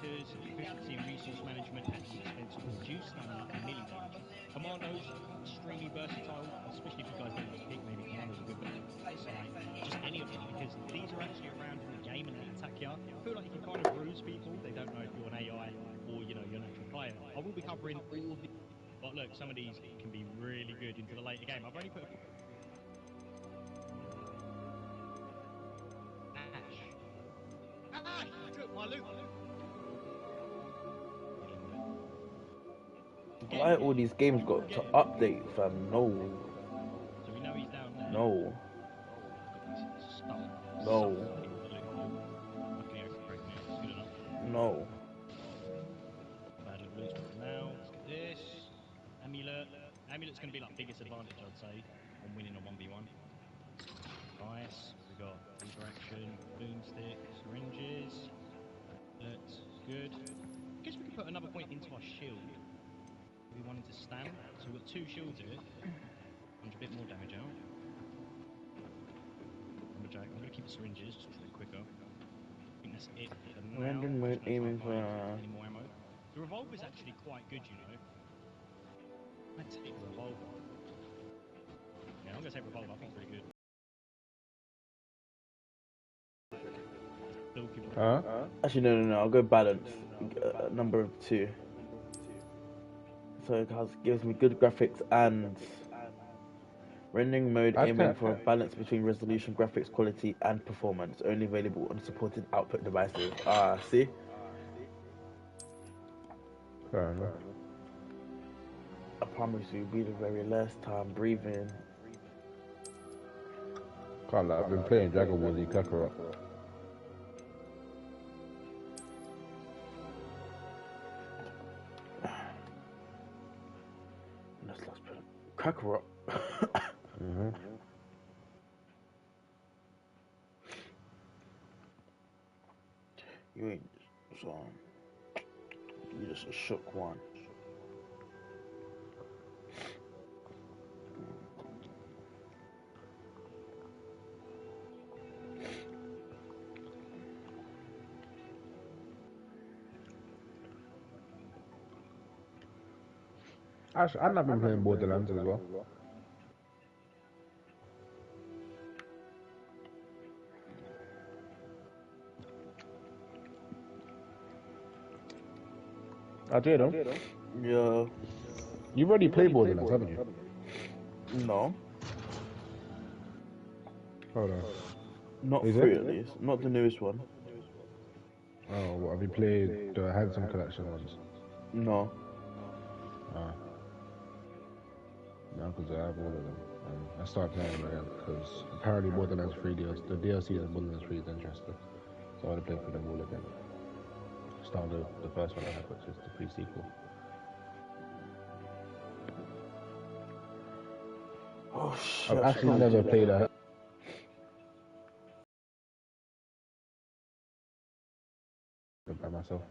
generators, efficiency and resource management at the expense of reduced stamina and melee damage. Commandos, extremely versatile, especially if you guys don't want to pick maybe commandos are good, but also like just any of them because these are actually around in the game and they attack you. I feel like you can kind of bruise people. They don't know if you're an AI or you know you're an actual player. I will be covering all of the, but look, some of these can be really good into the later game. I've only put Ash, look, my loot. Why all these games got to update, fam? No. So we know he's down there. No. No. No. Bad little loot spot now. Let's get this. Amulet. Amulet's going to be like biggest advantage, I'd say, on winning a 1v1. Nice. We got interaction, boomstick, syringes. That's good. I guess we could put another point into our shield. We wanted to stand, so we've got 2 shields here. Punch a bit more damage out. Lumberjack. I'm going to keep the syringes just a bit quicker. I think that's it for now. Random mode aiming for any more ammo. The revolver's actually quite good, you know. I'd take the revolver. Yeah, I'm going to take revolver. I think it's pretty good. Actually, no. I'll go balance. Number 2. So it gives me good graphics and rendering mode aiming for a balance between resolution, graphics quality, and performance. Only available on supported output devices. See? Fair enough. I promise you, be the very last time breathing. Can't lie, I've been playing Dragon Ball Z Kakarot. Kakarot. You ain't so. You just a shook one. Actually, I've been playing Borderlands as well. I did, huh? Yeah. You've already played Borderlands, haven't you? No. Hold on. Not 3 at least. Not the newest one. Oh, what, have you played the Handsome Collection ones? No. No, because I have all of them. I started playing them again because apparently Borderlands 3 DLC, the DLC in Borderlands 3 is interesting. So I want to play through them all again. Start with the first one I have, which is the pre-sequel. Oh shit. I've actually never played a by myself.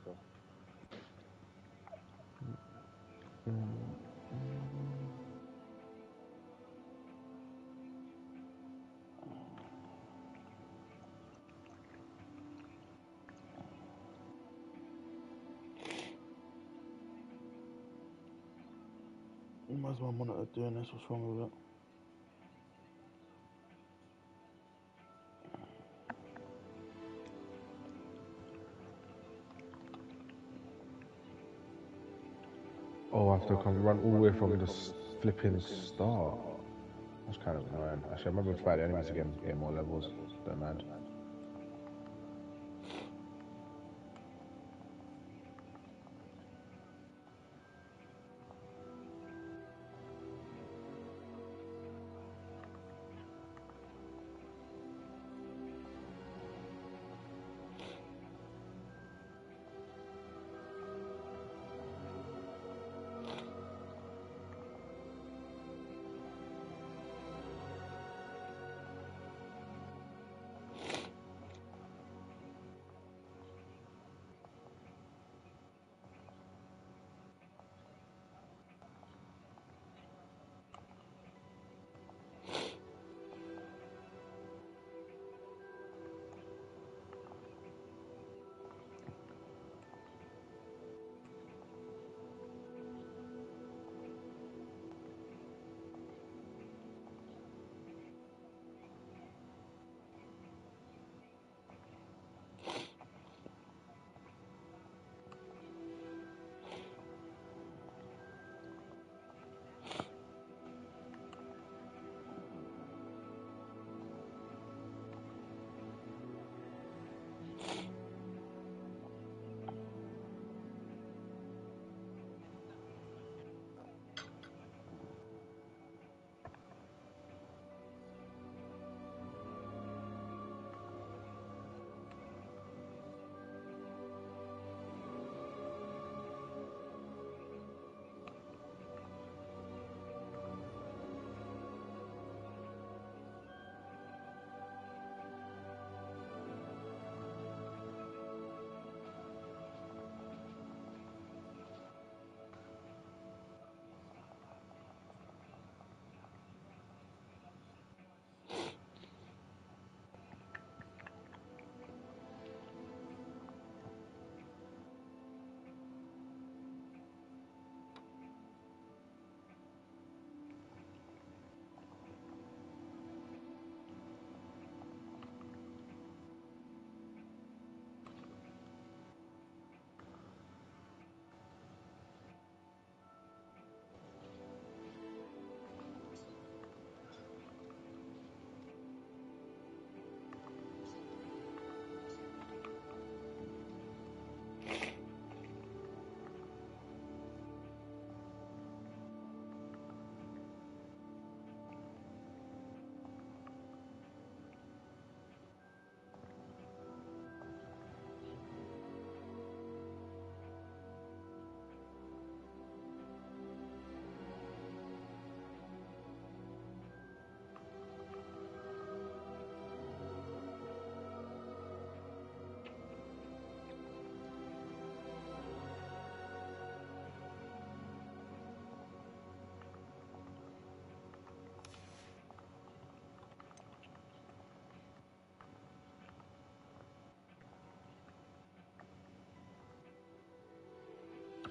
Why is my monitor doing this? What's wrong with it? Oh, I have to come run all the way from the flipping start. That's kind of annoying. Actually, I remember fighting enemies again, getting more levels. Don't mind.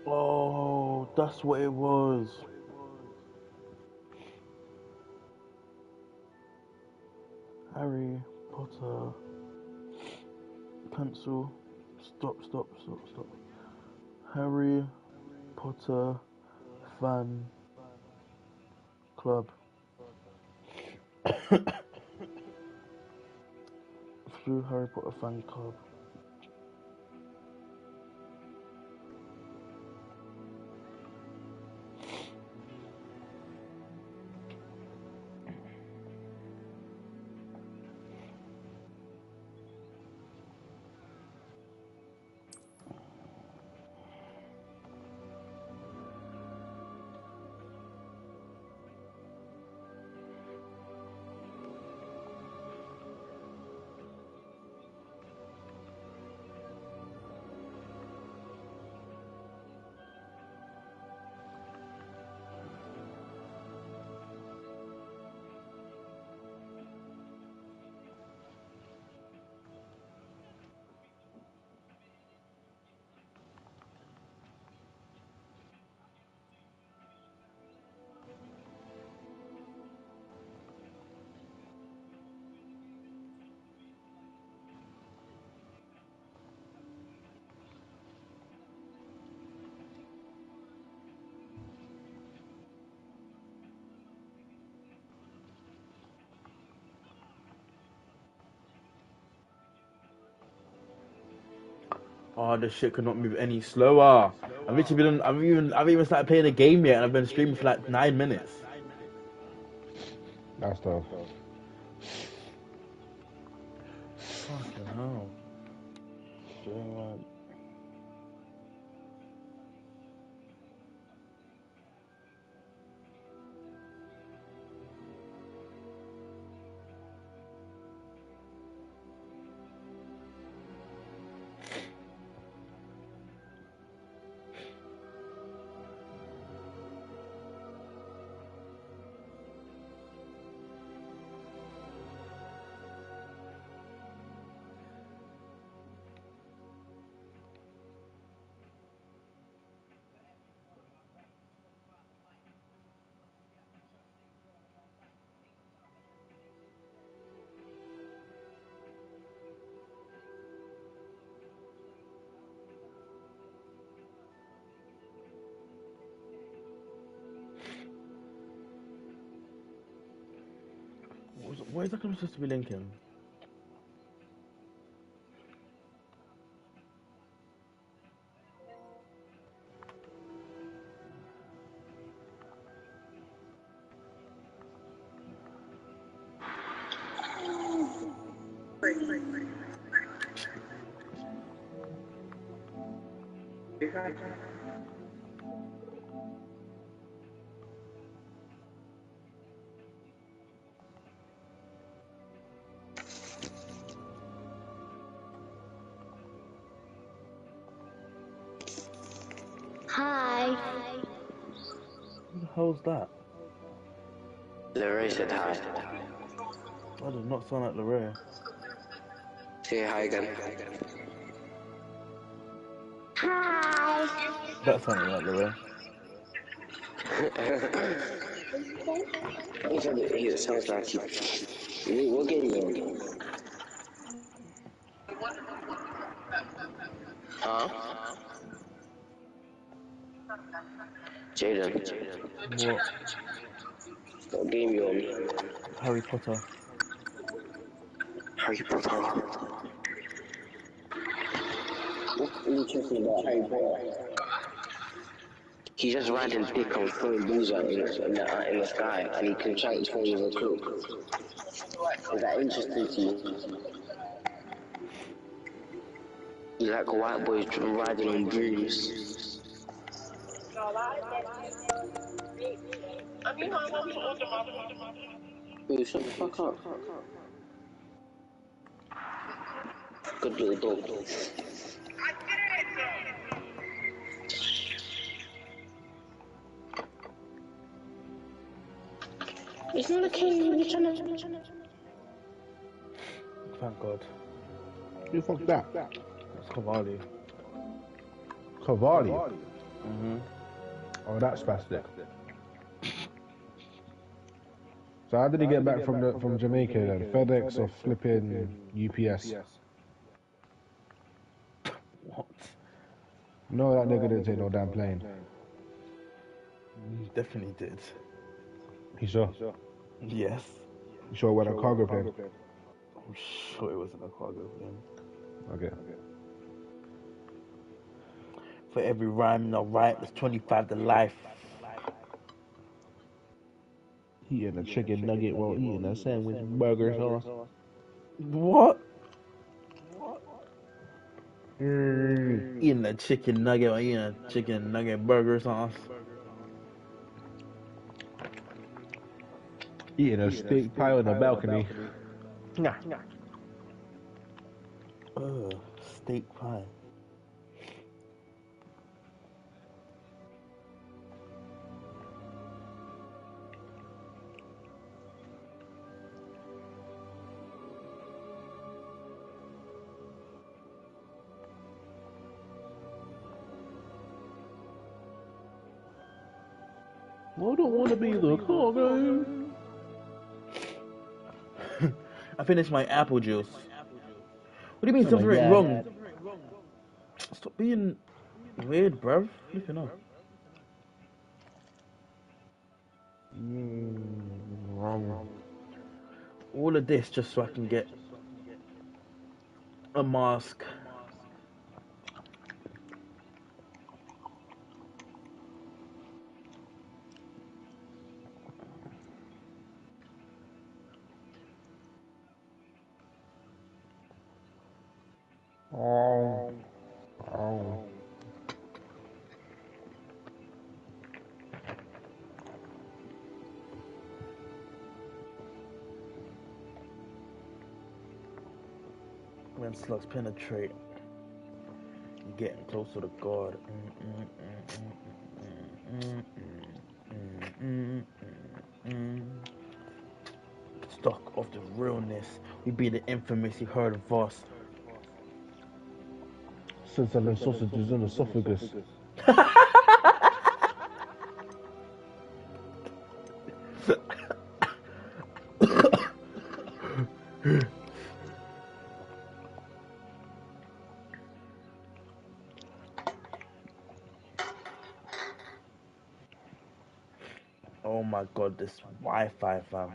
Oh, that's what it was. Harry Potter pencil. Stop. Harry Potter fan club. Through Harry Potter fan club. Oh, this shit could not move any slower. I've even started playing a game yet, and I've been streaming for like 9 minutes. That's tough. Fucking hell. What is that supposed to be linking? Hi. Who the hell's that? Larry said hi. That does not sound like Lorraine. Say hi again. Hi. That sounded like Lorraine. He sounds like he. What game you on? Huh? Jaden. What? What game you on? Harry Potter. Harry Potter. What's interesting about Harry Potter? He's just riding dick and throwing balls out in the sky, and he can transform as a cloak. Is that interesting to you? You like white boys riding on dreams. Ooh, shut the fuck up. Good little dog. It's not okay, you're trying to... Thank God. Who the fuck that? That's Cavalli. Cavalli. Oh, that's spastic. So how did he get back from Jamaica then? FedEx or flipping UPS? What? No, that nigga didn't take no damn plane. Definitely did. You sure? Yes. You sure it went on cargo plane? I'm sure it wasn't a cargo plane. Okay. For every rhyme I write, there's 25 to life. Eating a chicken nugget while eating a sandwich burger sauce. What? Eating a chicken nugget or eating a chicken nugget burger sauce. Eating a steak pie on the balcony. Nah. Steak pie. I don't want to be the cargo. I finished my apple juice. What do you mean something wrong? Stop being weird, bruv. Flipping off. Wrong. All of this just so I can get a mask. Oh. When slugs penetrate, you're getting closer to God. Stock of the realness, we be the infamous you heard of us. Sizzling sausages in the esophagus. Oh my god, this Wi-Fi, fam.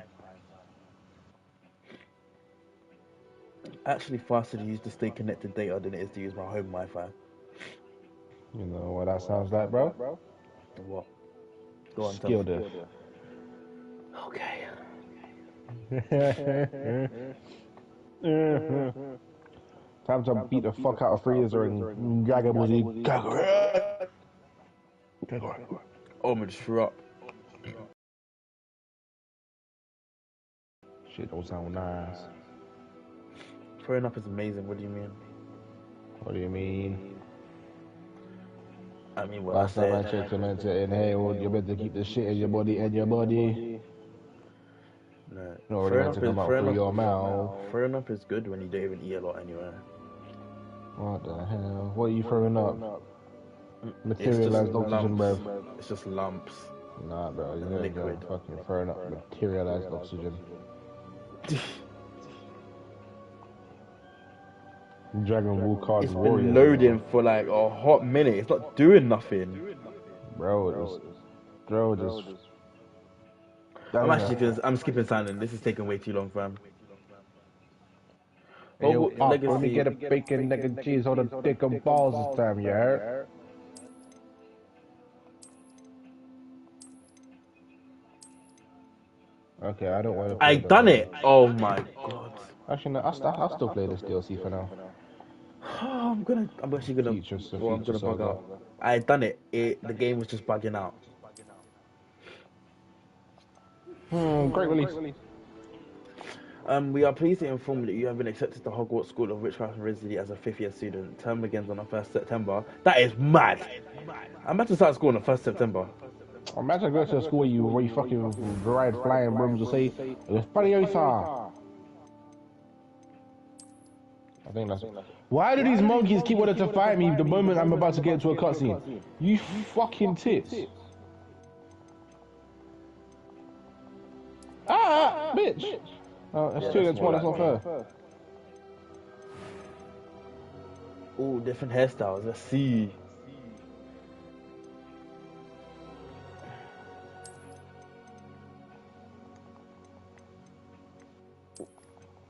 Actually faster to use the stay connected data than it is to use my home Wi-Fi. You know what that sounds like, bro? What? Go on, tell Skill me. diff. Okay. Time to beat the fuck out of Freezer and Gagabuzi. Gagger. Oh, my disrupt. Shit don't sound nice. Throwing up is amazing. What do you mean? What do you mean? I mean what Last I time said. I checked, you're meant to inhale. You're meant to keep the shit in your body and your body. No. Not really meant to come out through your mouth. Throwing up is good when you don't even eat a lot anyway. What the hell? What are you throwing up? Materialized oxygen, bro. It's just lumps. Nah, bro. You're Liquid. fucking throwing up materialized oxygen. Dragon Ball cards. It's been loading for like a hot minute. It's not doing nothing. Bro, just. I'm skipping silent. This is taking way too long, fam. Hey, yo, let me get a bacon, egg, and cheese on the dick and balls this time, you heard? Okay, I don't want to. I done it. Oh my god. Actually, no, I'll still play this DLC for now. I'm actually gonna. I'm gonna bug out. I done it. The game was just bugging out. Great release. We are pleased to inform that you have been accepted to Hogwarts School of Witchcraft and Wizardry as a 5th year student. Term begins on the 1st September. That is mad. I'm about to start school on the 1st September. Imagine going to a school where you fucking ride flying brooms and say, "It's Pariosa." I think that's. Why do these monkeys keep wanting to fight me the moment I'm about to get into a cutscene? You fucking tits. Bitch. Oh, that's 2 against 1. That's not fair. Oh, different hairstyles. Let's see.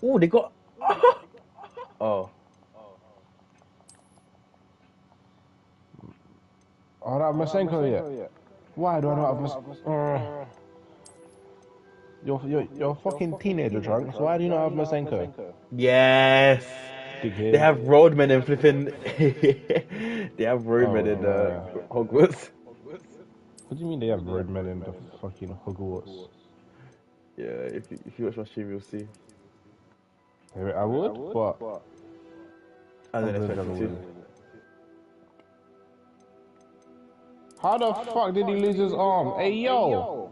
Oh, they got. Oh. I don't have Masenko yet. Why do I not have Masenko? You're a fucking teenager, Trunks. Why do you not have Masenko? Yes. Dickhead. They have roadmen in flipping. They have roadmen in Hogwarts. What do you mean they have roadmen in the fucking Hogwarts? Yeah, if you watch my stream, you'll see. I would, but I didn't expect you to. How the fuck did he lose his arm? Hey yo!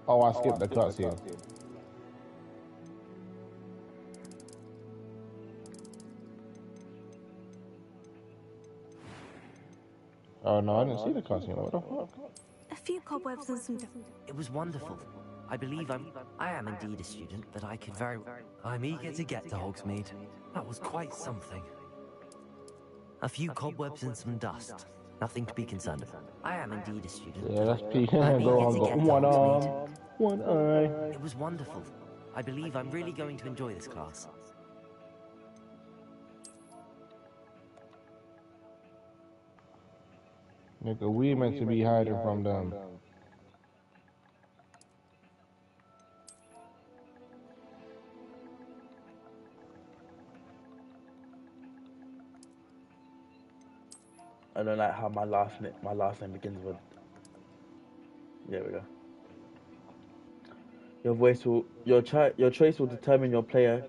Oh, I skipped the cutscene. Oh no, I didn't see the cutscene. What the fuck? A few cobwebs and some. It was wonderful. I believe I am indeed a student, but I could very well. I'm eager to get to Hogsmeade. That was quite something. A few cobwebs and some dust. Nothing to be concerned about. I am indeed a student. Yeah, that's peak. I got one arm, one eye. It was wonderful. I believe I'm really going to enjoy this class. Nigga, we meant to be hiding from them. I don't like how my last name begins with. There we go. Your choice will determine your player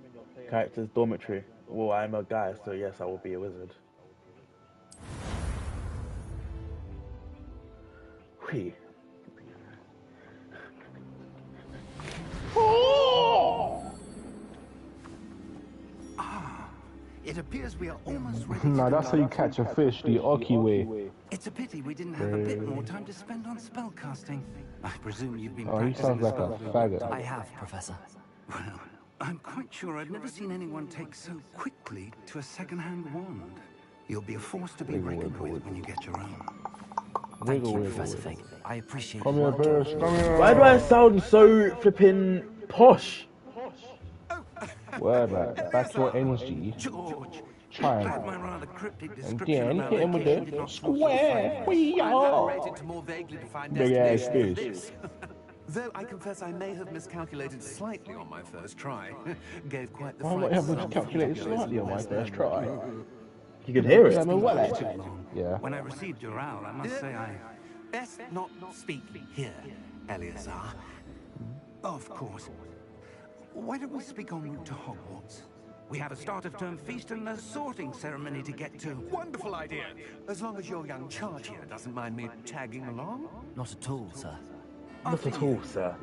character's dormitory. Well, I'm a guy, so yes, I will be a wizard. Whee. It appears we are almost ready. Nah, that's how you catch a fish, the Oki way. It's a pity we didn't have a bit more time to spend on spellcasting. I presume you've been he practicing sounds like a faggot. I have, Professor. Well, I'm quite sure I've never seen anyone take so quickly to a second-hand wand. You'll be a force to be reckoned with when you get your own. Thank you, Professor Fig. I appreciate Come here, it. bitch. Come here. Why do I sound so flipping posh? Word, like, that's your energy. George, Try had my rather cryptic and description then of our hit him with location did the not square. We are to more vaguely defined big ass destinations than fish. this. Though I confess I may have miscalculated slightly on my first try. Gave quite the I might fright have some calculated figures slightly on my almost first then. try. You can hear Yeah, I it. mean, well, yeah. When I received your owl, I must say I... Best not speak here, Eleazar. Of course. Why don't we speak en route to Hogwarts? We have a start-of-term feast and a sorting ceremony to get to. Wonderful idea. As long as your young charge here doesn't mind me tagging along. Not at all, sir. Not at all, sir.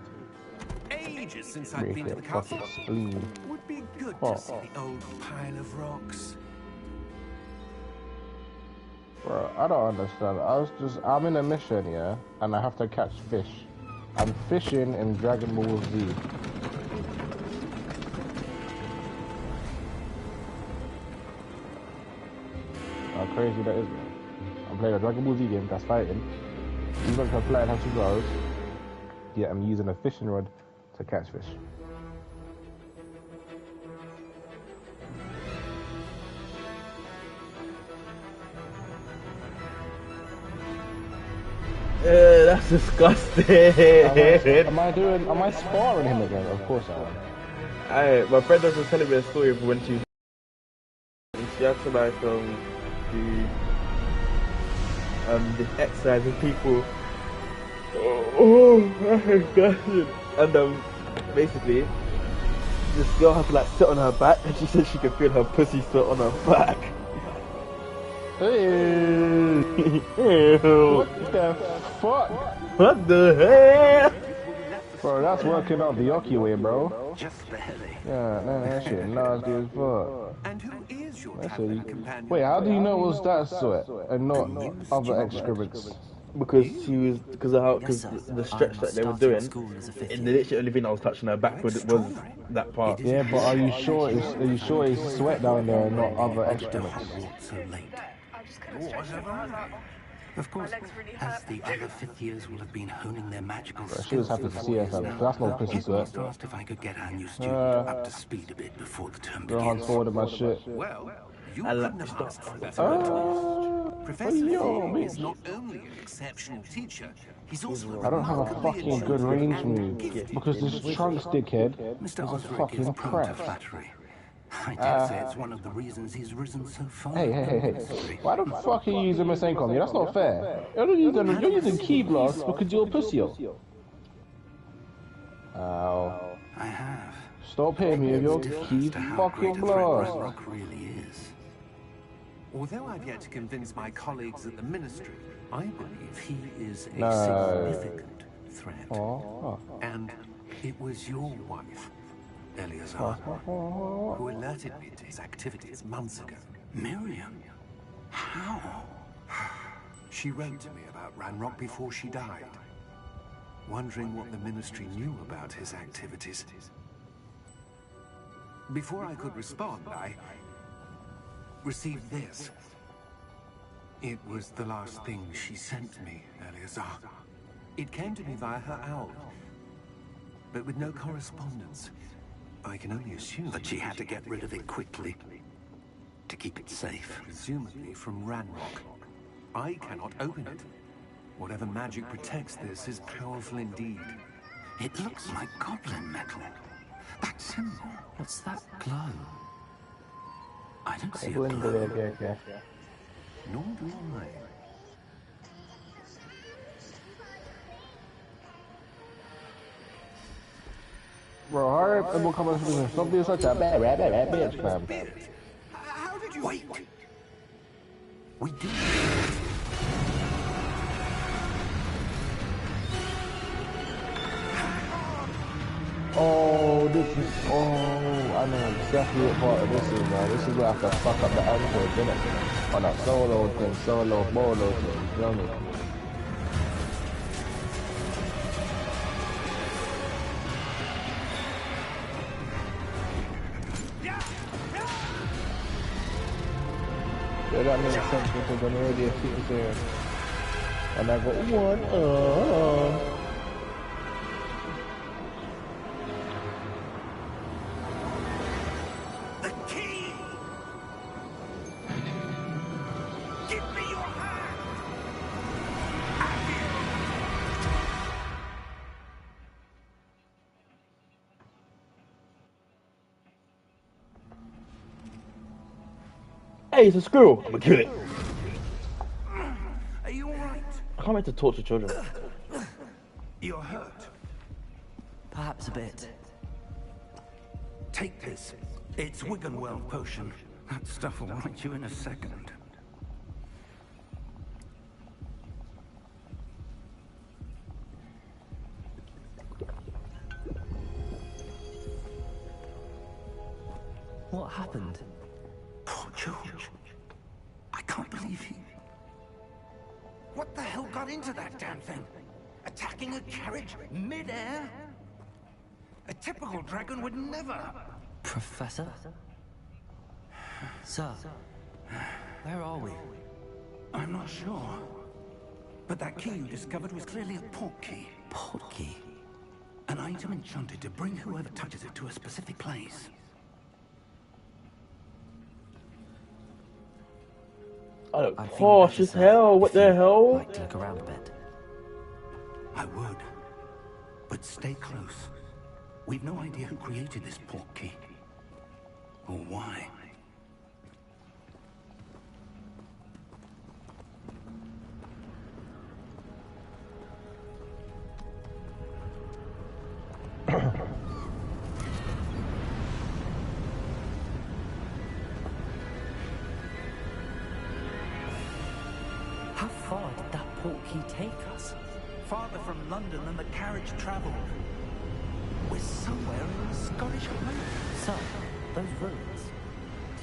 Ages since I've been to the Fucking castle. spleen. Would be good Oh. to see the old pile of rocks. Bro, I don't understand. I'm in a mission, yeah, and I have to catch fish. I'm fishing in Dragon Ball Z. How crazy that is, man. I'm playing a Dragon Ball Z game that's fighting. Even if I'm flying have superpowers, yet I'm using a fishing rod to catch fish. That's disgusting. Am I sparring him again? Of course I am. My friend was just telling me a story of when she had to like do this exercise with people. Oh, that's disgusting. And basically, this girl had to like sit on her back, and she said she could feel her pussy sweat on her back. What the fuck? What the hell? Bro, that's working out the Yoki way, bro. Just barely. Yeah, man, that shit nasty as fuck. And who is your traveling companion. Wait, how do you know it was that sweat and not other excrements? Because the stretch that they were doing, the literally only thing I was touching her back was that part. Yeah, but are you sure it's sweat down there and not other excrements? So late. Of course, as the other fifth years will have been honing their magical skills. She was happy to see us, Alex. That's not pissy sweat. I asked if I could get our new student up to speed a bit before the term begins. Hands forward of my shit. Well, you couldn't have asked for a better. Professor Lee is not only an exceptional teacher, he's also I don't have a fucking good range move because this Trunks dickhead is a fucking press. I dare say it's one of the reasons he's risen so far. Hey. Why the fuck are you using Masenko on me? That's not fair. You're using Key Blast because you're a pussy. Ow. I have. Stop hitting me with your Key fucking Blast. Rock really is. Although I've yet to convince my colleagues at the Ministry, I believe he is a significant threat. And it was your wife, Eleazar, who alerted me to his activities months ago. Miriam? How? She wrote to me about Ranrock before she died, wondering what the Ministry knew about his activities. Before I could respond, I received this. It was the last thing she sent me, Eleazar. It came to me via her owl, but with no correspondence. I can only assume that she had to get rid of it quickly to keep it safe. Presumably from Ranrock. I cannot open it. Whatever magic protects this is powerful indeed. It looks like goblin metal. That symbol. What's that glow? I don't see a glow. Nor do I. Bro, hurry up and we'll come on to this. Don't be such a bad bitch, fam. How did you wait? We did. Oh, I know exactly what part of this is now. This is where I have to fuck up the android, innit? On a solo bolo thing, you know what I mean? Yeah, that makes sense because I'm already a citizen. And I got one, The key! Give me your hand! Hey, it's a squirrel. I'm gonna kill it. Are you alright? I can't wait to torture children. You're hurt. Perhaps a bit. Take this. It's Wiggenweld potion. That stuff will right you in a second. What happened? Poor George. I can't believe he... What the hell got into that damn thing? Attacking a carriage mid-air? A typical dragon would never... Professor? Sir, where are we? I'm not sure. But that key you discovered was clearly a port key. Port key? An item enchanted to bring whoever touches it to a specific place. I look posh as hell. What the hell? Like to look around a bit. I would. But stay close. We've no idea who created this port key. Or why. How far did that port key take us? Farther from London than the carriage traveled. We're somewhere in the Scottish Highlands. Sir, those ruins.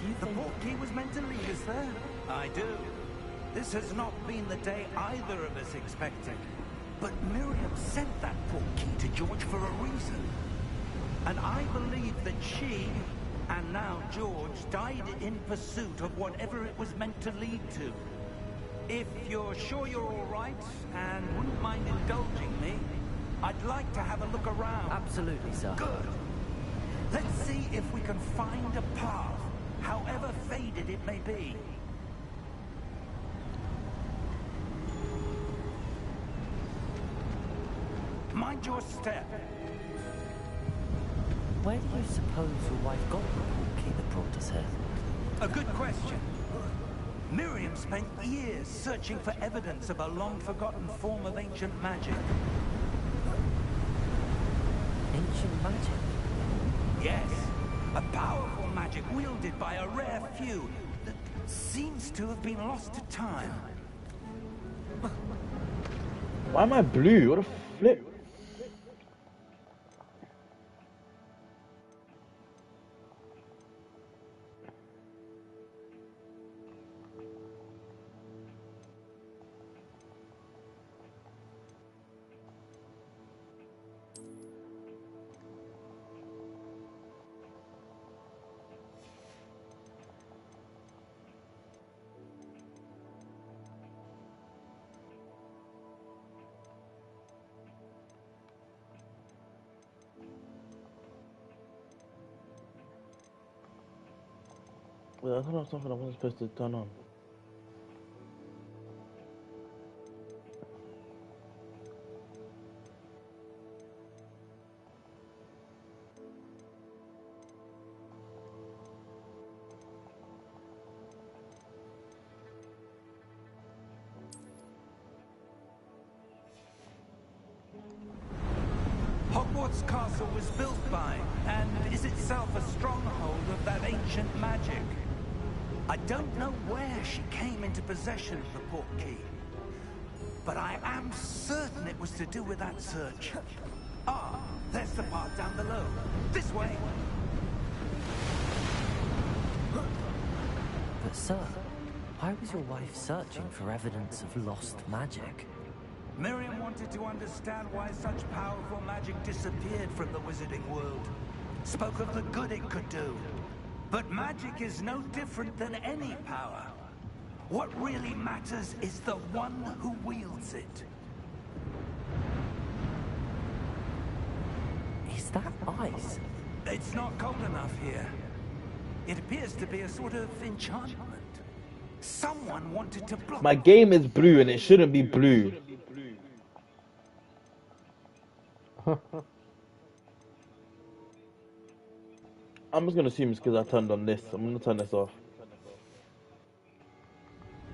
Do The portkey was meant to lead us there? I do. This has not been the day either of us expected. But Miriam sent that portkey to George for a reason. And I believe that she, and now George, died in pursuit of whatever it was meant to lead to. If you're sure you're all right, and wouldn't mind indulging me, I'd like to have a look around. Absolutely, sir. Good. Let's see if we can find a path, however faded it may be. Mind your step. Where do you suppose your wife got the portkey that brought us here? A good question. Miriam spent years searching for evidence of a long-forgotten form of ancient magic. Ancient magic? Yes. A powerful magic wielded by a rare few that seems to have been lost to time. Why am I blue? What a flip. Well, that's not something I wasn't supposed to turn on. Hogwarts Castle was built by, and is itself a stronghold of that ancient magic. I don't know where she came into possession of the portkey, but I am certain it was to do with that search. Ah, there's the path down below. This way! But sir, why was your wife searching for evidence of lost magic? Miriam wanted to understand why such powerful magic disappeared from the wizarding world. Spoke of the good it could do. But magic is no different than any power. What really matters is the one who wields it. Is that ice? It's not cold enough here. It appears to be a sort of enchantment. Someone wanted to block... My game is blue and it shouldn't be blue. I'm just gonna assume it's because I turned on this. I'm gonna turn this off.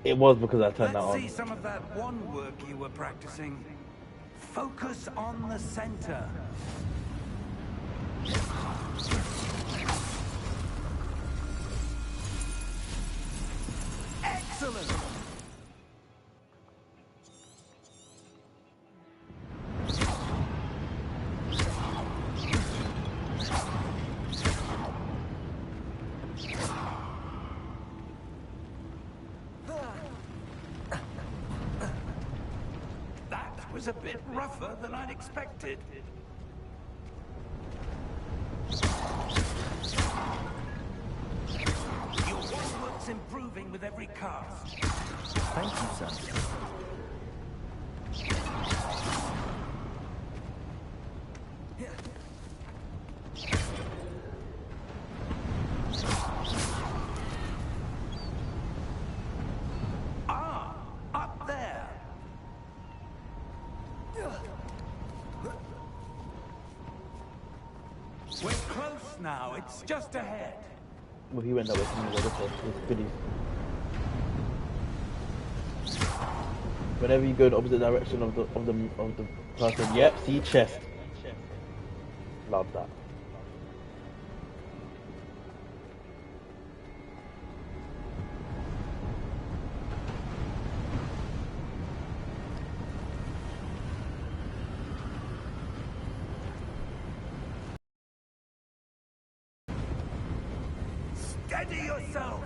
It was because I turned that on. Let's see some of that wand work you were practicing. Focus on the center. Excellent! A bit rougher than I'd expected. Your wandwork's improving with every cast. Thank you, sir. Up there. We're close now. It's just ahead. Well, he went that way from the other side. It's goodies. Whenever you go the opposite direction of the person, yep, see chest. Love that. Steady! Steady yourself!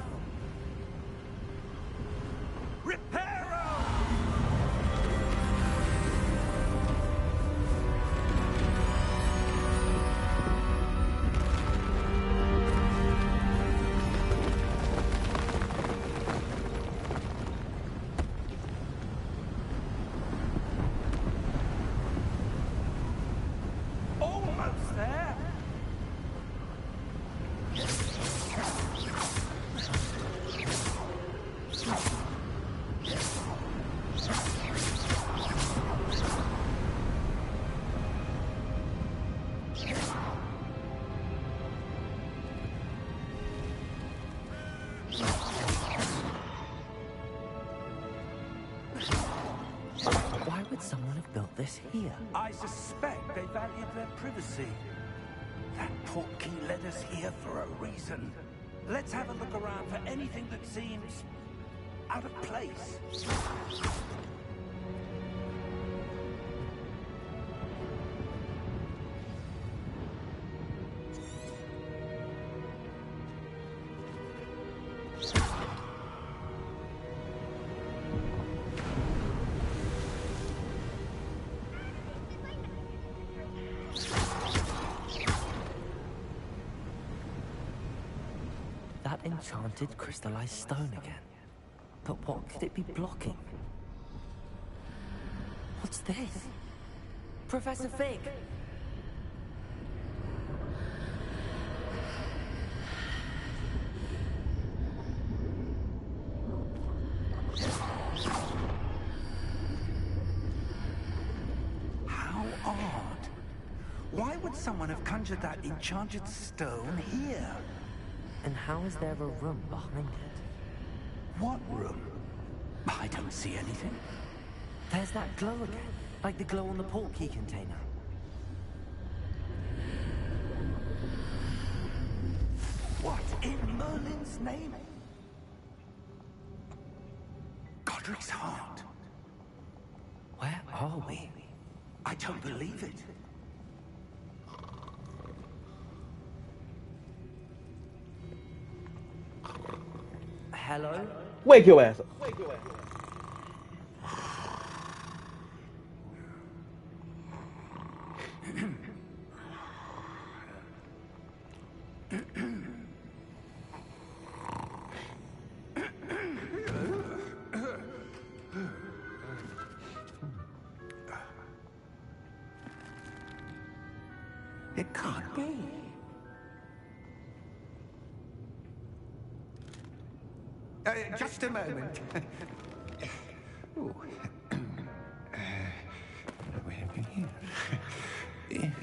Reparo! Almost there! Why would someone have built this here? I suspect they valued their privacy. That portkey led us here for a reason. Let's have a look around for anything that seems out of place. That enchanted crystallized stone again. But what could it be blocking? What's this? Professor Fig! How odd. Why would someone have conjured that enchanted stone here? And how is there a room behind it? What room? I don't see anything. There's that glow again, like the glow on the portkey container. What in Merlin's name? Godric's heart. Where are we? I don't believe it. Hello? Wake your ass up. It can't be. Just a moment. Ooh. Where are we here?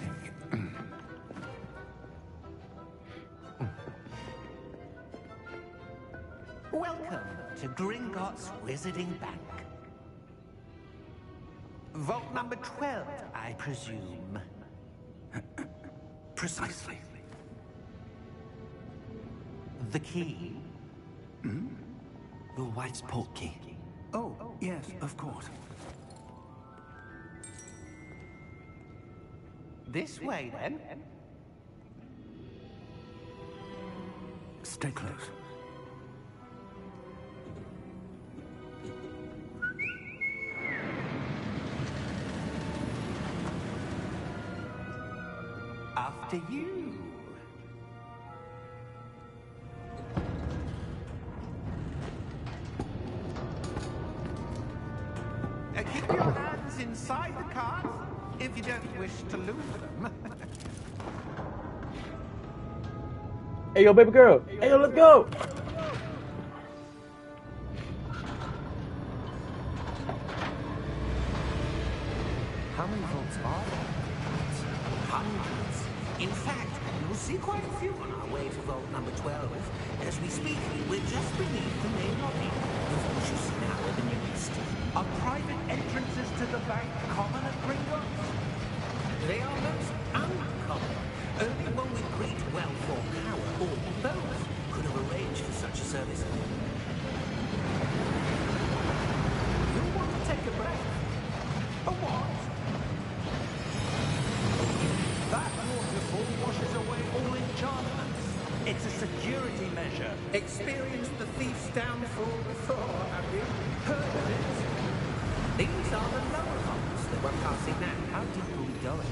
Welcome to Gringotts Wizarding Bank. Vault number 12, I presume. Precisely. The key? Hmm? Your wife's portkey. Oh, yes, of course. This way, then. Stay close. After you. Keep your hands inside the cart if you don't wish to lose them. Hey, yo, baby girl. Hey, yo, let's go. How many vaults are there? Hundreds. In fact, you'll see quite a few on our way to vault number 12. As we speak, we're just beneath the main lobby. The vaults you see now are the newest. Are private entrances to the bank common at Gringotts? They are most uncommon. Only one with great wealth or power, or both, could have arranged for such a service. You want to take a breath? A what? That waterfall washes away all enchantments. It's a security measure. downfall before, have you? Heard of it? These are the lower vaults that we're passing now. How deep are we going?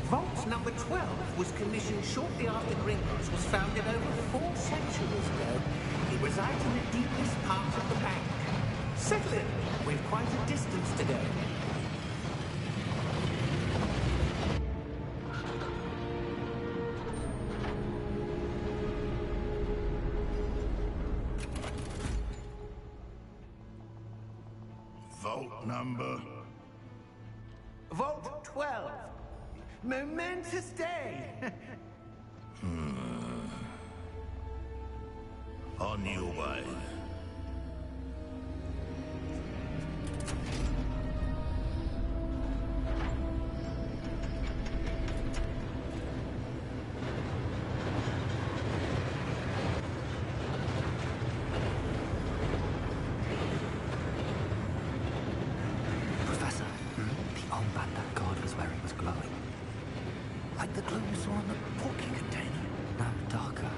Vault number 12 was commissioned shortly after Gringotts was founded over 4 centuries ago. It resides in the deepest part of the bank. Settle in. We've quite a distance to go. Vault number? Vault 12. Momentous day. On your way. Professor, the armband that guard was wearing was glowing. Like the glow you saw on the porky container. No, darker.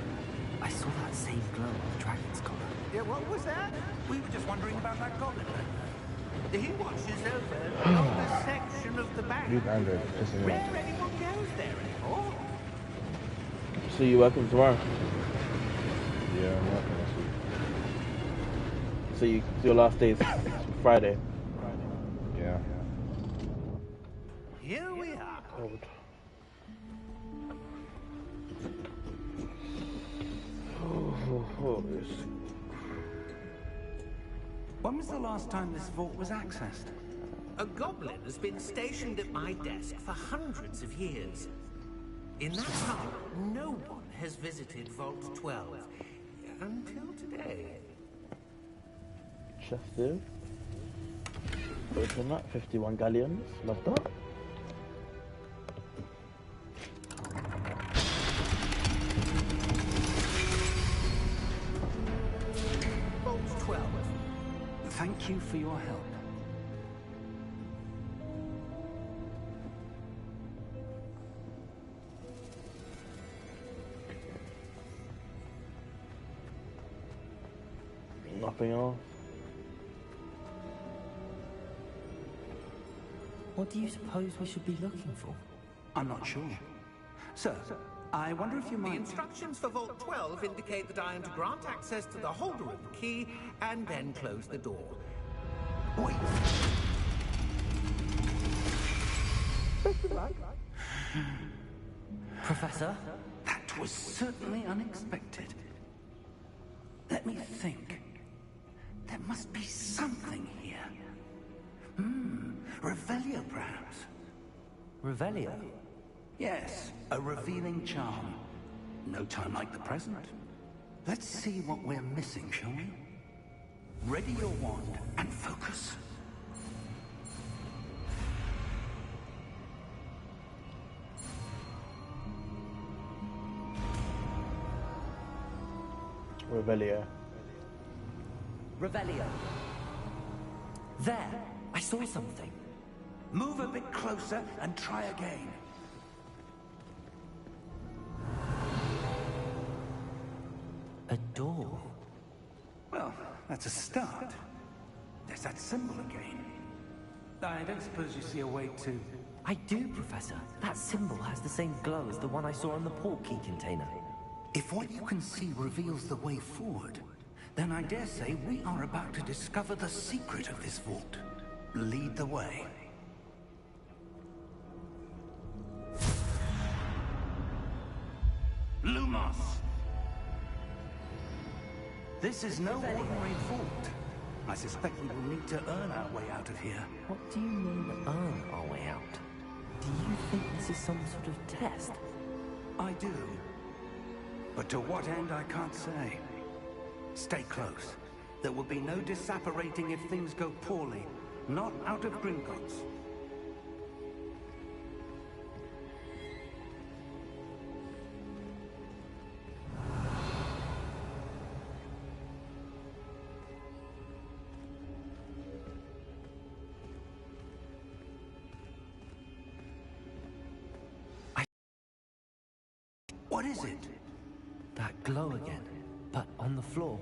I saw that same glow on the dragon's collar. Yeah, what was that? We were just wondering about that goblin. He watches over an older section of the bank. Luke Andrew, pissing me off. Rare anyone goes there anymore. So you working tomorrow? Yeah, I'm working this week. So your last day is Friday? Yeah. Here we are. Cold. When was the last time this vault was accessed? A goblin has been stationed at my desk for hundreds of years. In that time, no one has visited Vault 12 until today. Chester. Open that. 51 galleons. Love that. Vault 12. Thank you for your help. Nothing else. What do you suppose we should be looking for? I'm not sure. Sir, I wonder if you The might... instructions for Vault 12 indicate that I am to grant access to the holder of the key and then close the door. Wait. Professor? That was certainly unexpected. Let me think. There must be something here. Revelio, perhaps. Revelio? Yes, a revealing charm. No time like the present. Let's see what we're missing, shall we? Ready your wand and focus. Revelio. Revelio. There! I saw something. Move a bit closer and try again. A door. Well, that's a start. There's that symbol again. I don't suppose you see a way to... I do, Professor. That symbol has the same glow as the one I saw on the port key container. If what you can see reveals the way forward, then I dare say we are about to discover the secret of this vault. Lead the way. Lumos! This is no ordinary vault. I suspect we will need to earn our way out of here. What do you mean, earn our way out? Do you think this is some sort of test? I do. But to what end, I can't say. Stay close. There will be no disapparating if things go poorly. Not out of Gringotts. What is it? That glow again, but on the floor.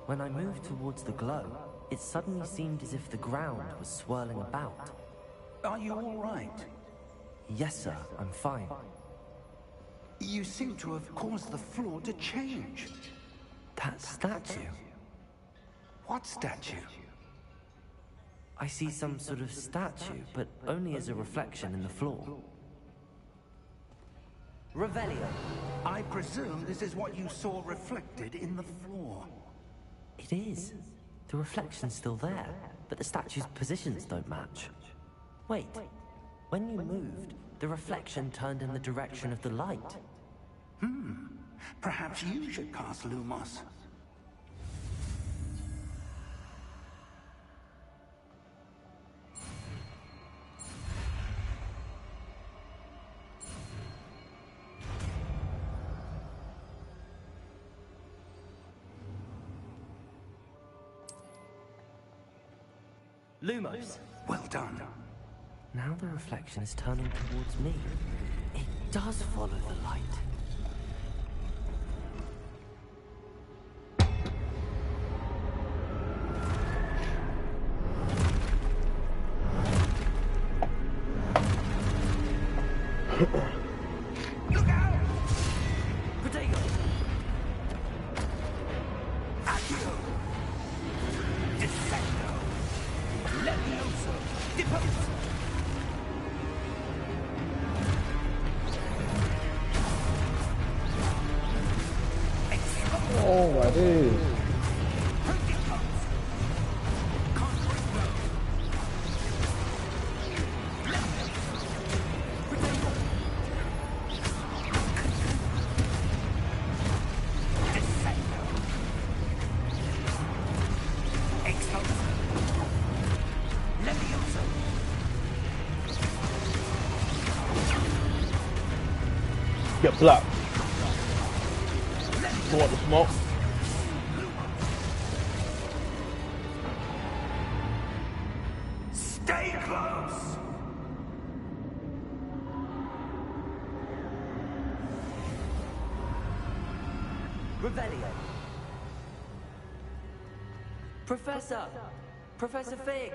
When I moved towards the glow, it suddenly seemed as if the ground was swirling about. Are you all right? Yes, sir, I'm fine. You seem to have caused the floor to change. That statue? What statue? I see some sort of statue, but only as a reflection in the floor. Revelio. I presume this is what you saw reflected in the floor. It is. The reflection's still there, but the statue's positions don't match. Wait, when you moved, the reflection turned in the direction of the light. Perhaps you should cast Lumos. Lumos. Well done. Now the reflection is turning towards me. It does follow the light. Look out! Potato! Accio! Descendo! Levioso! Depose! Oh my days. Get slapped. What the smoke? Stay close! Revelio. Professor! Professor Fig!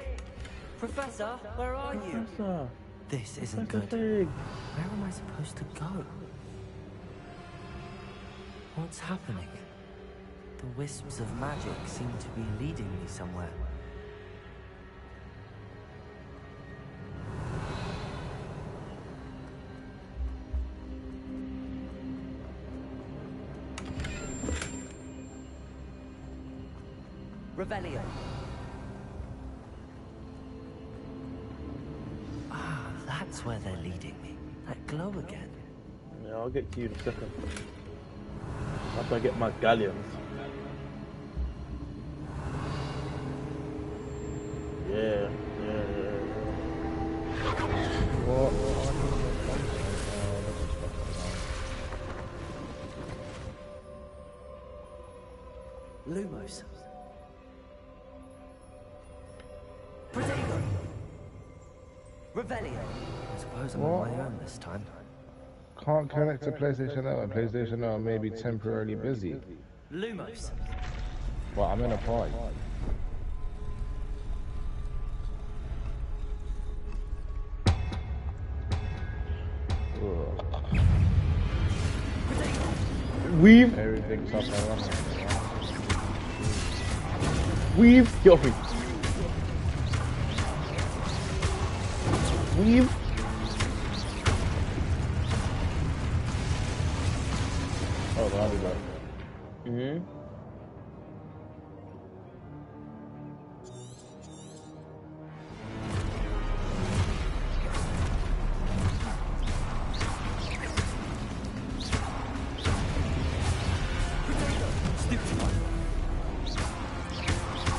Professor, where are you? Professor. This isn't Professor good. Fig. Where am I supposed to go? What's happening? The wisps of magic seem to be leading me somewhere. Revelio. Ah, that's where they're leading me. That glow again. Yeah, I'll get to you in a second. After I get my galleons. Yeah. What? Lumos. Protego. Revelio. I suppose I'm on my own this time. Can't connect to PlayStation Now, and PlayStation Now may be temporarily busy. Lumos. But I'm in a party. Weave. Everything's up and running. Weave. Get off me. Weave. Oh, I'll be back.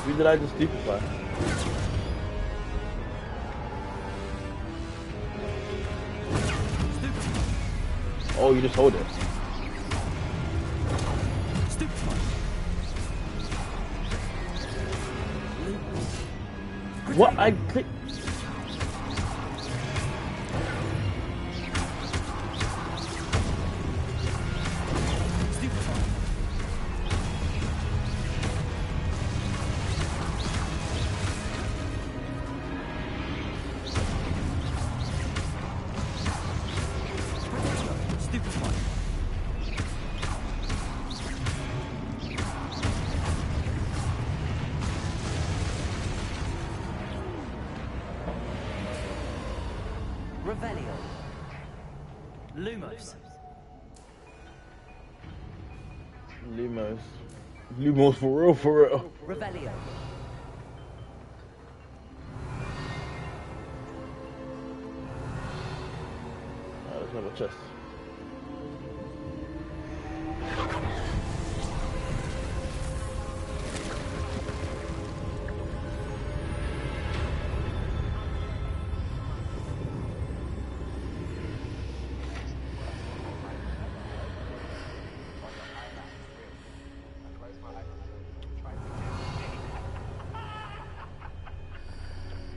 Who did I just stupefy? Oh, you just hold it. What? I clicked. Revelio. Lumos. Lumos for real. Revelio. Let's have a chest.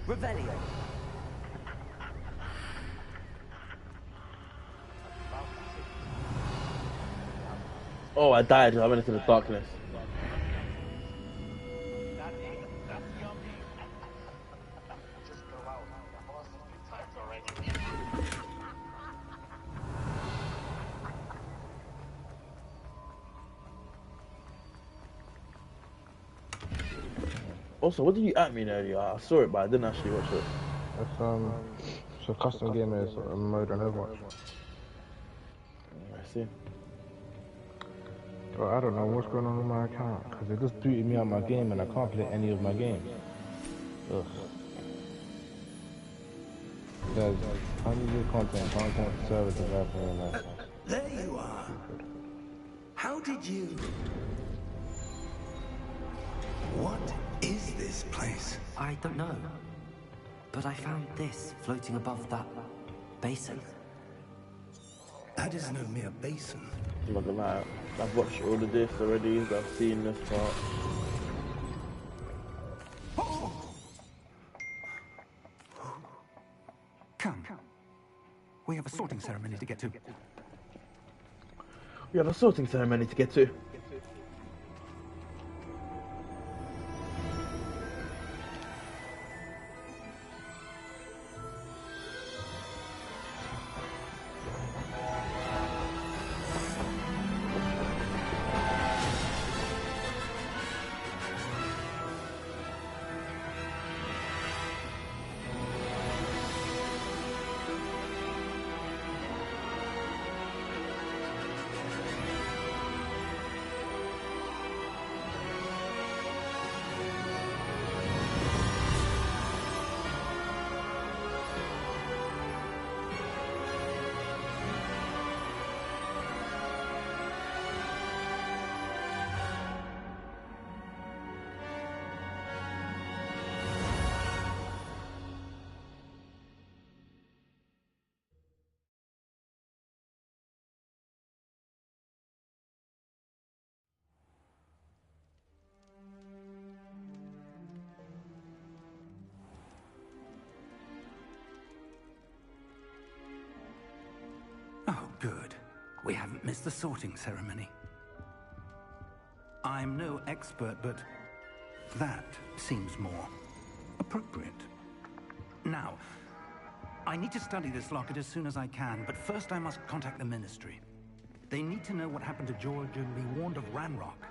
Revelio. Oh, I died. I went into the darkness. Also, what did you at me earlier? I saw it, but I didn't actually watch it. It's a custom game mode on Hogwarts. I see. Well, I don't know what's going on with my account, because it just booted me out my game and I can't play any of my games. Ugh. There's hundreds of content services happening. There you are. How did you... What is this place? I don't know. But I found this floating above that basin. That is no mere basin. I'm not gonna lie. I've watched all of this already. I've seen this part. Come. We have a sorting ceremony to get to. We have a sorting ceremony to get to. Oh, good. We haven't missed the sorting ceremony. I'm no expert, but that seems more appropriate. Now, I need to study this locket as soon as I can, but first I must contact the Ministry. They need to know what happened to George and be warned of Ranrock.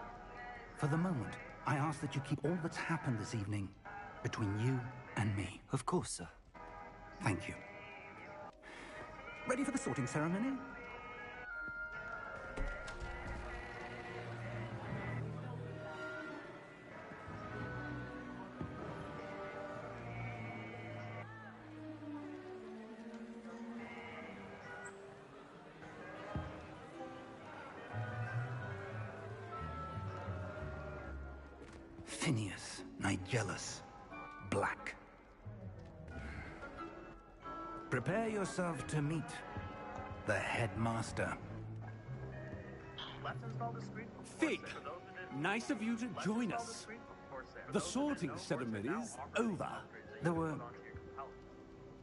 For the moment, I ask that you keep all that's happened this evening between you and me. Of course, sir. Thank you. Ready for the sorting ceremony? Phineas, Nigellus, Black. Prepare yourself to meet the headmaster. Fig, nice of you to join us. The sorting ceremony's over. There were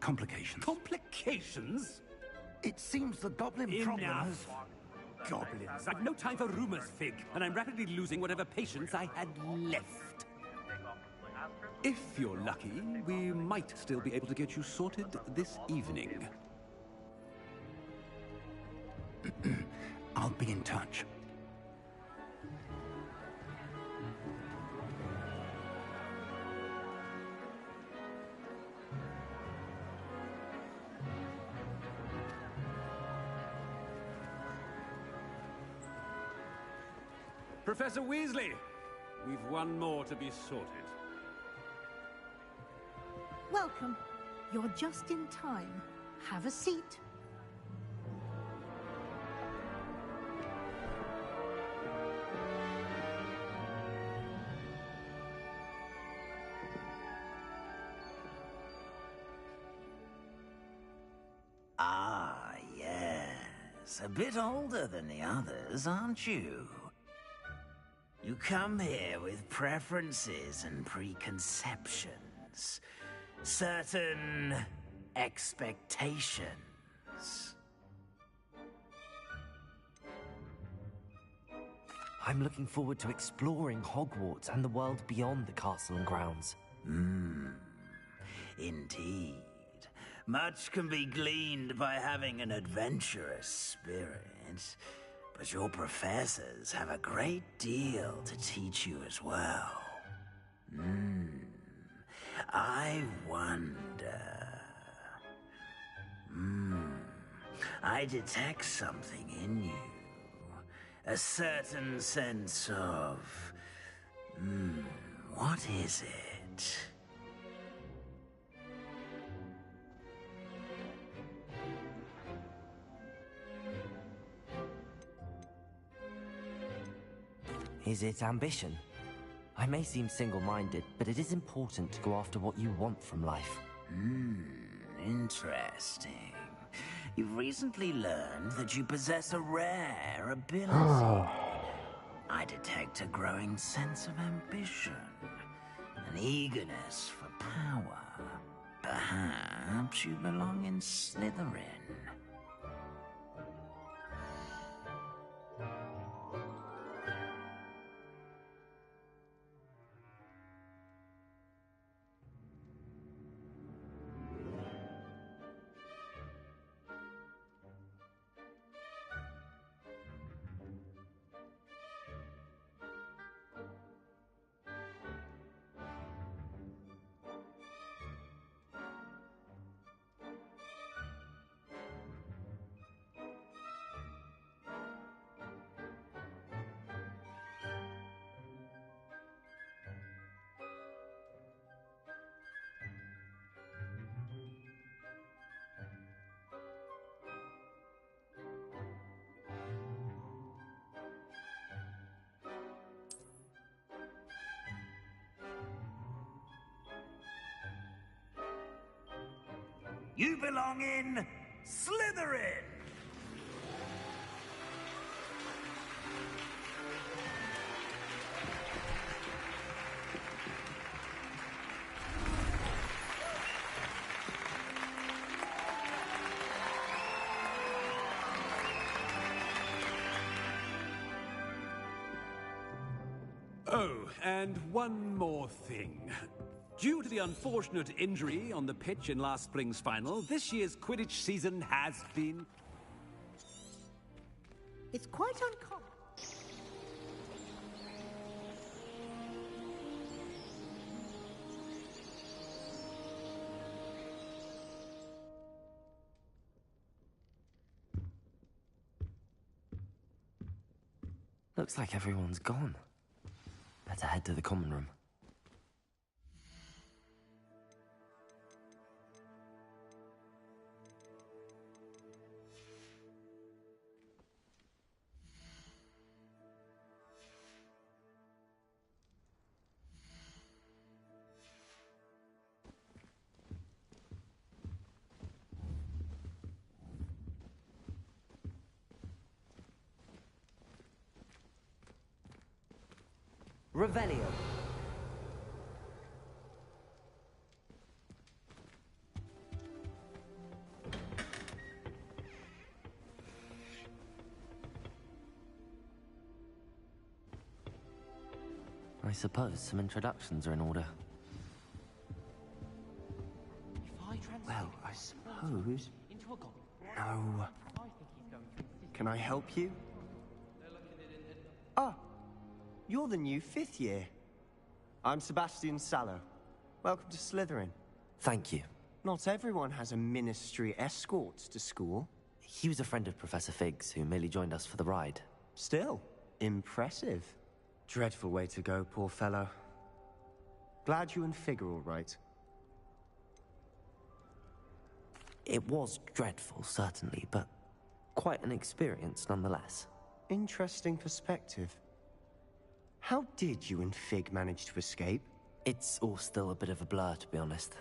complications. Complications? It seems the goblin problem has... Goblins. I've no time for rumors, Fig, and I'm rapidly losing whatever patience I had left. If you're lucky, we might still be able to get you sorted this evening. I'll be in touch. Professor Weasley, we've one more to be sorted. Welcome. You're just in time. Have a seat. Ah, yes. A bit older than the others, aren't you? You come here with preferences and preconceptions. Certain expectations. I'm looking forward to exploring Hogwarts and the world beyond the castle and grounds. Indeed. Much can be gleaned by having an adventurous spirit, but your professors have a great deal to teach you as well. I wonder... I detect something in you. A certain sense of... what is it? Is it ambition? I may seem single-minded, but it is important to go after what you want from life. Interesting. You've recently learned that you possess a rare ability. I detect a growing sense of ambition, an eagerness for power. Perhaps you belong in Slytherin. You belong in Slytherin! Oh, and one more thing. Due to the unfortunate injury on the pitch in last spring's final, this year's Quidditch season has been... It's quite uncommon. Looks like everyone's gone. Better head to the common room. Revelio. I suppose some introductions are in order. Well, I suppose... No. Can I help you? Ah, you're the new 5th year. I'm Sebastian Sallow. Welcome to Slytherin. Thank you. Not everyone has a ministry escort to school. He was a friend of Professor Fig's who merely joined us for the ride. Still, impressive. Dreadful way to go, poor fellow. Glad you and Fig are all right. It was dreadful, certainly, but quite an experience nonetheless. Interesting perspective. How did you and Fig manage to escape? It's all still a bit of a blur, to be honest.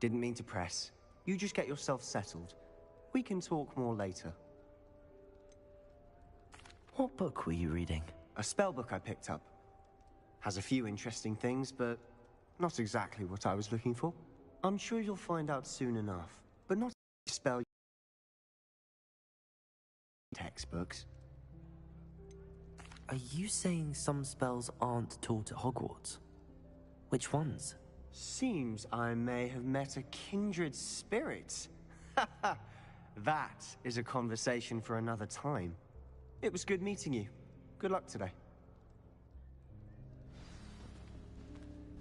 Didn't mean to press. You just get yourself settled. We can talk more later. What book were you reading? A spell book I picked up. Has a few interesting things, but not exactly what I was looking for. I'm sure you'll find out soon enough. But not spell textbooks. Are you saying some spells aren't taught at Hogwarts? Which ones? Seems I may have met a kindred spirit. That is a conversation for another time. It was good meeting you. Good luck today.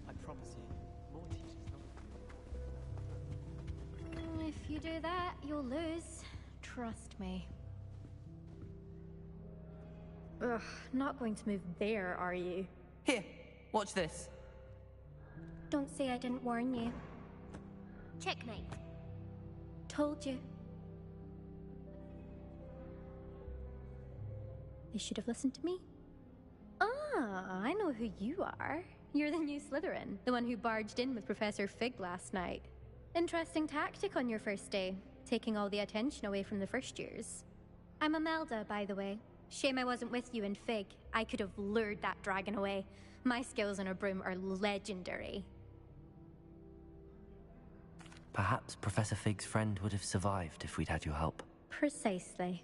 I promise you, more teachers If you do that, you'll lose. Trust me. Ugh, not going to move there, are you? Here, watch this. Don't say I didn't warn you. Checkmate. Told you. They should have listened to me. Ah, I know who you are. You're the new Slytherin, the one who barged in with Professor Fig last night. Interesting tactic on your first day, taking all the attention away from the first years. I'm Imelda, by the way. Shame I wasn't with you in Fig. I could have lured that dragon away. My skills on a broom are legendary. Perhaps Professor Fig's friend would have survived if we'd had your help. Precisely.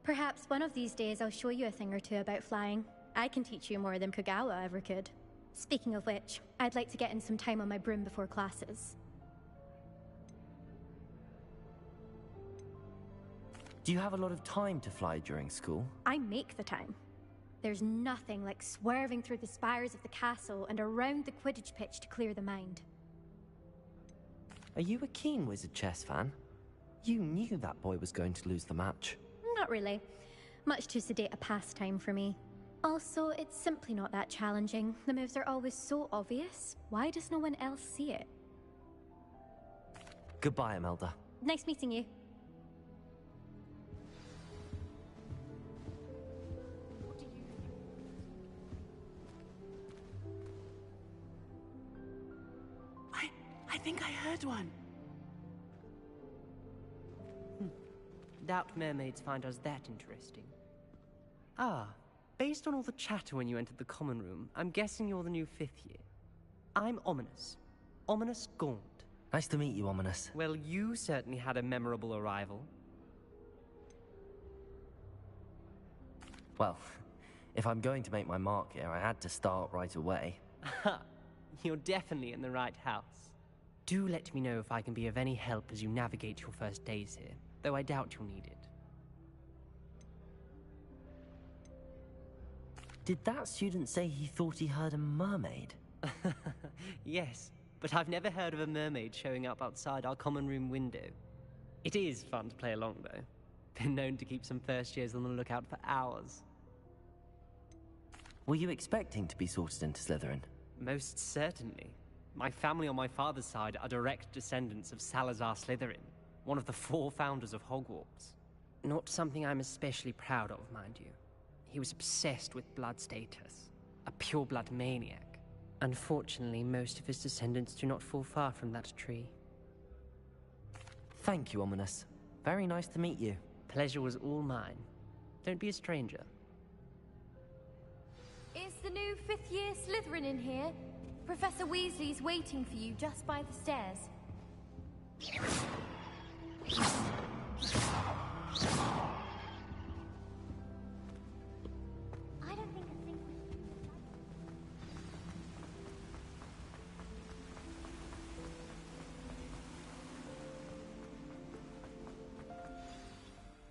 Perhaps one of these days I'll show you a thing or two about flying. I can teach you more than Kogawa ever could. Speaking of which, I'd like to get in some time on my broom before classes. Do you have a lot of time to fly during school? I make the time. There's nothing like swerving through the spires of the castle and around the Quidditch pitch to clear the mind. Are you a keen Wizard chess fan? You knew that boy was going to lose the match. Not really. Much too sedate a pastime for me. Also, it's simply not that challenging. The moves are always so obvious. Why does no one else see it? Goodbye, Imelda. Nice meeting you. I think I heard one. Doubt mermaids find us that interesting. Ah, based on all the chatter when you entered the common room, I'm guessing you're the new 5th year. I'm Ominous. Ominous Gaunt. Nice to meet you, Ominous. Well, you certainly had a memorable arrival. Well, if I'm going to make my mark here, I had to start right away. You're definitely in the right house. Do let me know if I can be of any help as you navigate your first days here, though I doubt you'll need it. Did that student say he thought he heard a mermaid? Yes, but I've never heard of a mermaid showing up outside our common room window. It is fun to play along, though. Been known to keep some first years on the lookout for hours. Were you expecting to be sorted into Slytherin? Most certainly. My family on my father's side are direct descendants of Salazar Slytherin, one of the 4 founders of Hogwarts. Not something I'm especially proud of, mind you. He was obsessed with blood status, a pureblood maniac. Unfortunately, most of his descendants do not fall far from that tree. Thank you, Ominous. Very nice to meet you. Pleasure was all mine. Don't be a stranger. Is the new 5th year Slytherin in here? Professor Weasley's waiting for you just by the stairs. I don't think a thing.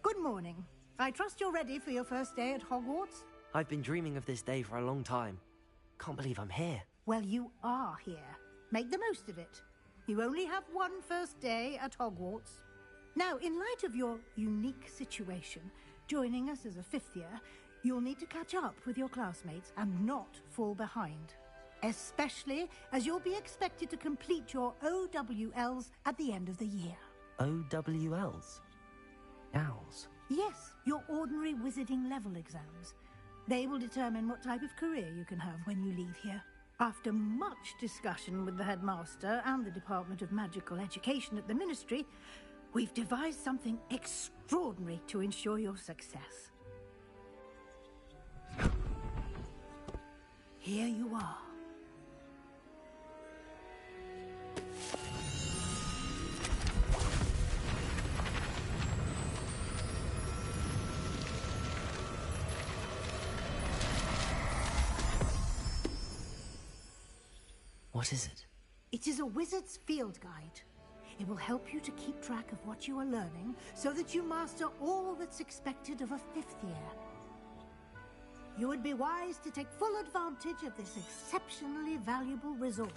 Good morning. I trust you're ready for your first day at Hogwarts? I've been dreaming of this day for a long time. Can't believe I'm here. Well, you are here. Make the most of it. You only have one first day at Hogwarts. Now, in light of your unique situation, joining us as a 5th year, You'll need to catch up with your classmates and not fall behind. Especially as you'll be expected to complete your OWLs at the end of the year. OWLs? Owls? Yes, your ordinary wizarding level exams. They will determine what type of career you can have when you leave here. After much discussion with the headmaster and the Department of Magical Education at the Ministry, we've devised something extraordinary to ensure your success. Here you are. What is it? It is a wizard's field guide. It will help you to keep track of what you are learning so that you master all that's expected of a 5th year. You would be wise to take full advantage of this exceptionally valuable resource.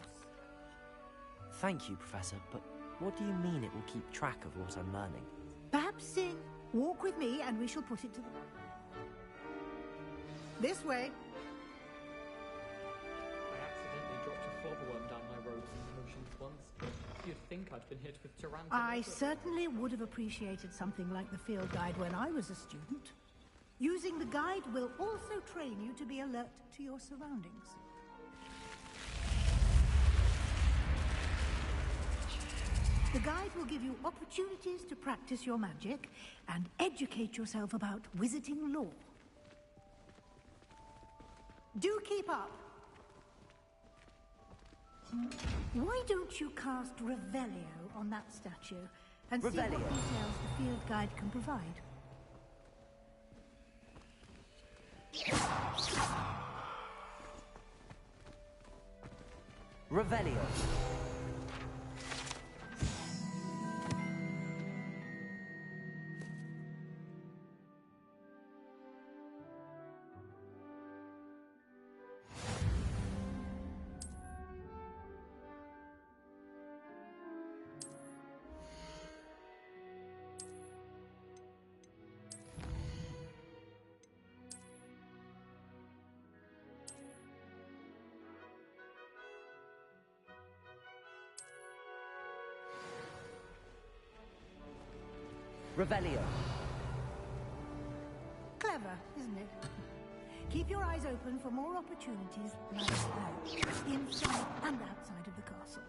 Thank you, Professor, but what do you mean it will keep track of what I'm learning? Perhaps walk with me and we shall put it to them. This way. Flobberworm down my road in the oceans once. You'd think I'd been hit with Tarantum. I certainly would have appreciated something like the field guide when I was a student. Using the guide will also train you to be alert to your surroundings. The guide will give you opportunities to practice your magic and educate yourself about wizarding lore. Do keep up! Why don't you cast Revelio on that statue and see what details the field guide can provide? Revelio. Revelio. Clever, isn't it? Keep your eyes open for more opportunities like that, inside and outside of the castle.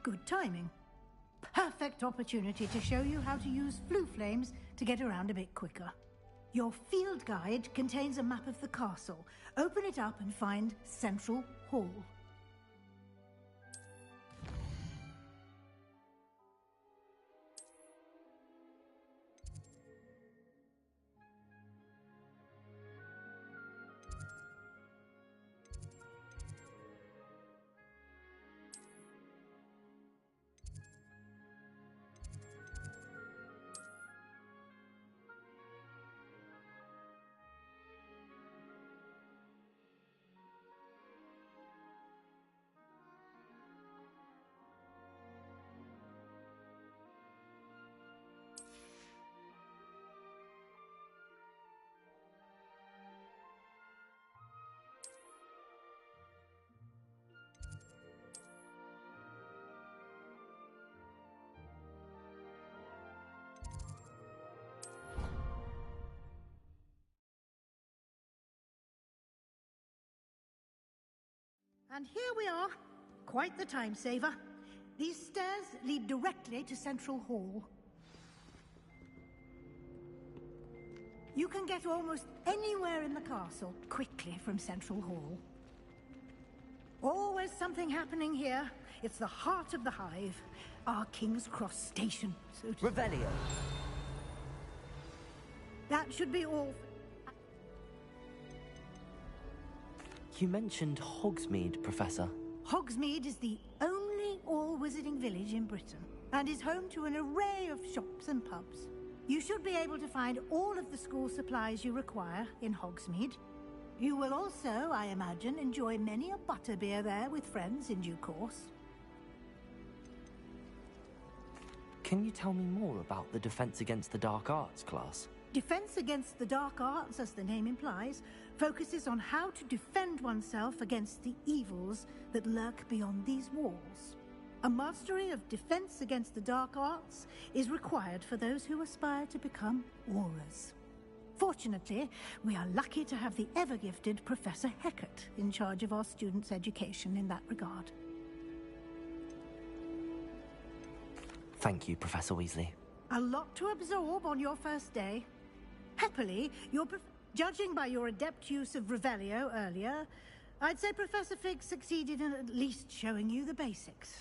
Good timing. Perfect opportunity to show you how to use flue flames to get around a bit quicker. Your field guide contains a map of the castle. Open it up and find Central Hall. And here we are. Quite the time saver. These stairs lead directly to Central Hall. You can get almost anywhere in the castle quickly from Central Hall. Always something happening here. It's the heart of the Hive. Our King's Cross station, so to Revelio. That should be all. You mentioned Hogsmeade, Professor. Hogsmeade is the only all-wizarding village in Britain, and is home to an array of shops and pubs. You should be able to find all of the school supplies you require in Hogsmeade. You will also, I imagine, enjoy many a butterbeer there with friends in due course. Can you tell me more about the Defense Against the Dark Arts class? Defense Against the Dark Arts, as the name implies, focuses on how to defend oneself against the evils that lurk beyond these walls. A mastery of Defense Against the Dark Arts is required for those who aspire to become Aurors. Fortunately, we are lucky to have the ever-gifted Professor Hecat in charge of our students' education in that regard. Thank you, Professor Weasley. A lot to absorb on your first day. Happily, judging by your adept use of Revelio earlier, I'd say Professor Fig succeeded in at least showing you the basics.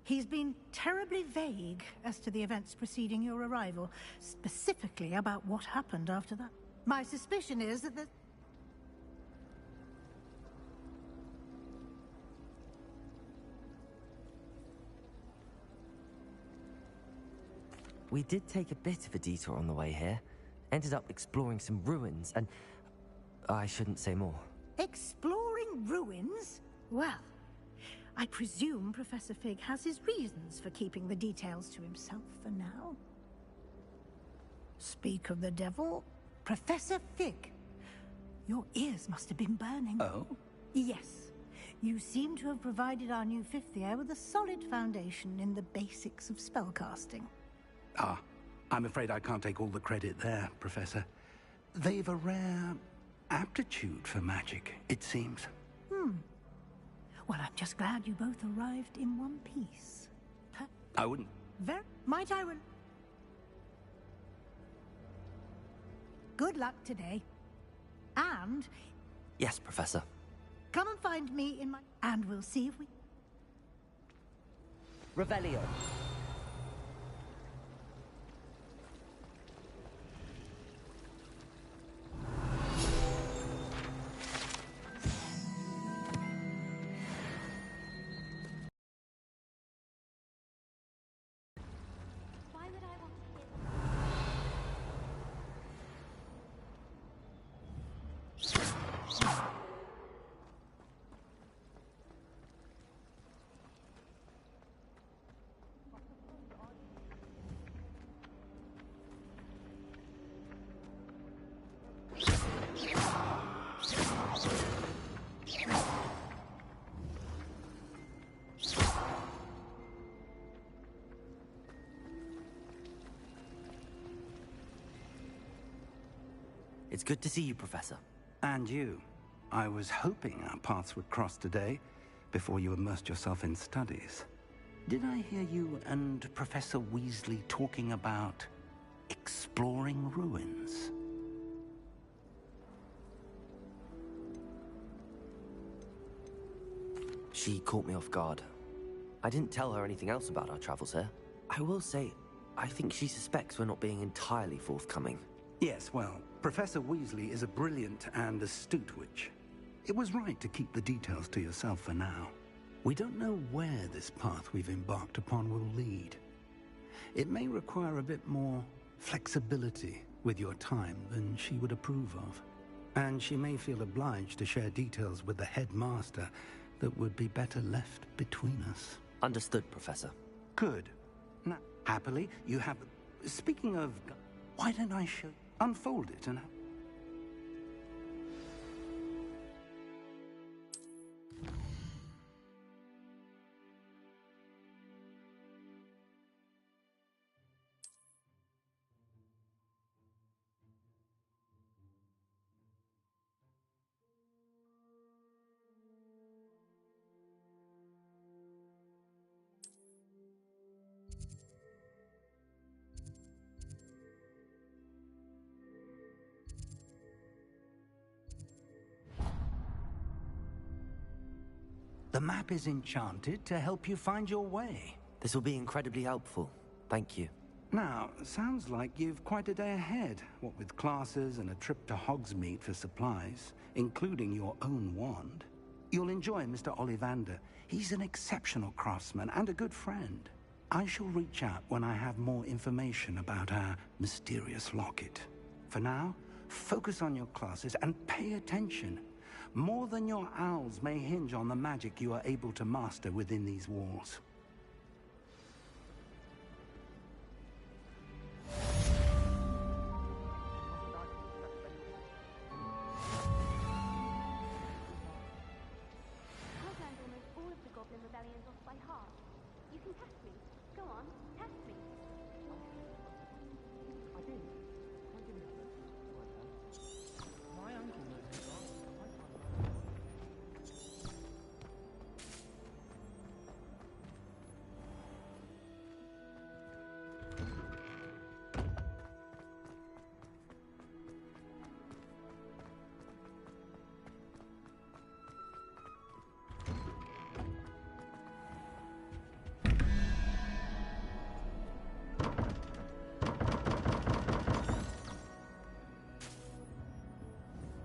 He's been terribly vague as to the events preceding your arrival, specifically about what happened after that. My suspicion is that We did take a bit of a detour on the way here. Ended up exploring some ruins and... I shouldn't say more. Exploring ruins? Well, I presume Professor Fig has his reasons for keeping the details to himself for now. Speak of the devil, Professor Fig. Your ears must have been burning. Oh? Yes. You seem to have provided our new fifth year with a solid foundation in the basics of spellcasting. Ah, I'm afraid I can't take all the credit there, Professor. They've a rare aptitude for magic, it seems. Well, I'm just glad you both arrived in one piece. I wouldn't... Might I Good luck today. And... Yes, Professor. Come and find me in my... And we'll see if we... Revelio. It's good to see you, Professor. And you. I was hoping our paths would cross today, before you immersed yourself in studies. Did I hear you and Professor Weasley talking about exploring ruins? She caught me off guard. I didn't tell her anything else about our travels here. I will say, I think she suspects we're not being entirely forthcoming. Yes, well, Professor Weasley is a brilliant and astute witch. It was right to keep the details to yourself for now. We don't know where this path we've embarked upon will lead. It may require a bit more flexibility with your time than she would approve of. And she may feel obliged to share details with the headmaster that would be better left between us. Understood, Professor. Good. Now, happily, you have... Speaking of... Why don't I show... Unfold it and... The map is enchanted to help you find your way. This will be incredibly helpful. Thank you. Now, sounds like you've quite a day ahead, what with classes and a trip to Hogsmeade for supplies, including your own wand. You'll enjoy Mr. Ollivander. He's an exceptional craftsman and a good friend. I shall reach out when I have more information about our mysterious locket. For now, focus on your classes and pay attention. More than your owls may hinge on the magic you are able to master within these walls.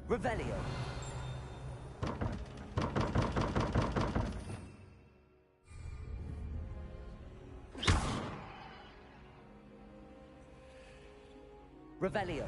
Revelio. Revelio.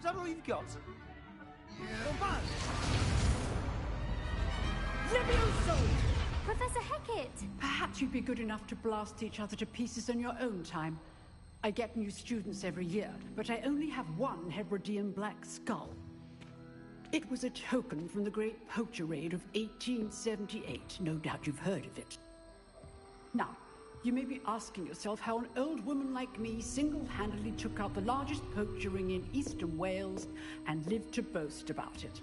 Is that all you've got? Levioso! Professor Hecat! Perhaps you'd be good enough to blast each other to pieces in your own time. I get new students every year, but I only have one Hebridean black skull. It was a token from the Great Poacher Raid of 1878. No doubt you've heard of it. Now, you may be asking yourself how an old woman like me single-handedly took out the largest poacher ring in eastern Wales and lived to boast about it.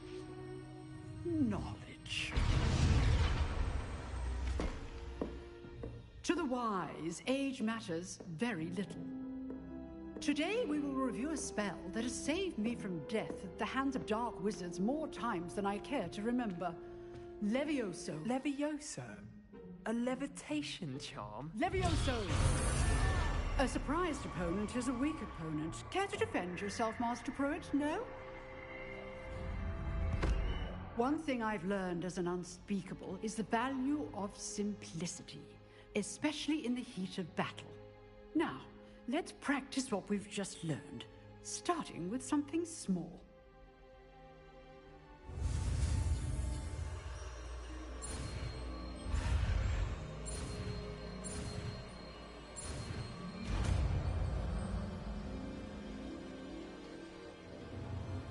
Knowledge. To the wise, age matters very little. Today we will review a spell that has saved me from death at the hands of dark wizards more times than I care to remember. Levioso. Levioso? A levitation charm? Levioso! A surprised opponent is a weak opponent. Care to defend yourself, Master Pruitt? No? One thing I've learned as an unspeakable is the value of simplicity, especially in the heat of battle. Now, let's practice what we've just learned, starting with something small.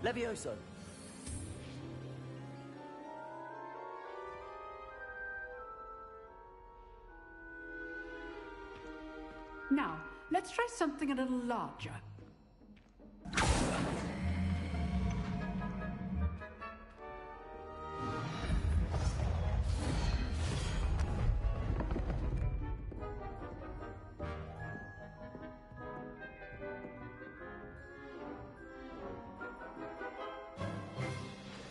Levioso. Now, let's try something a little larger.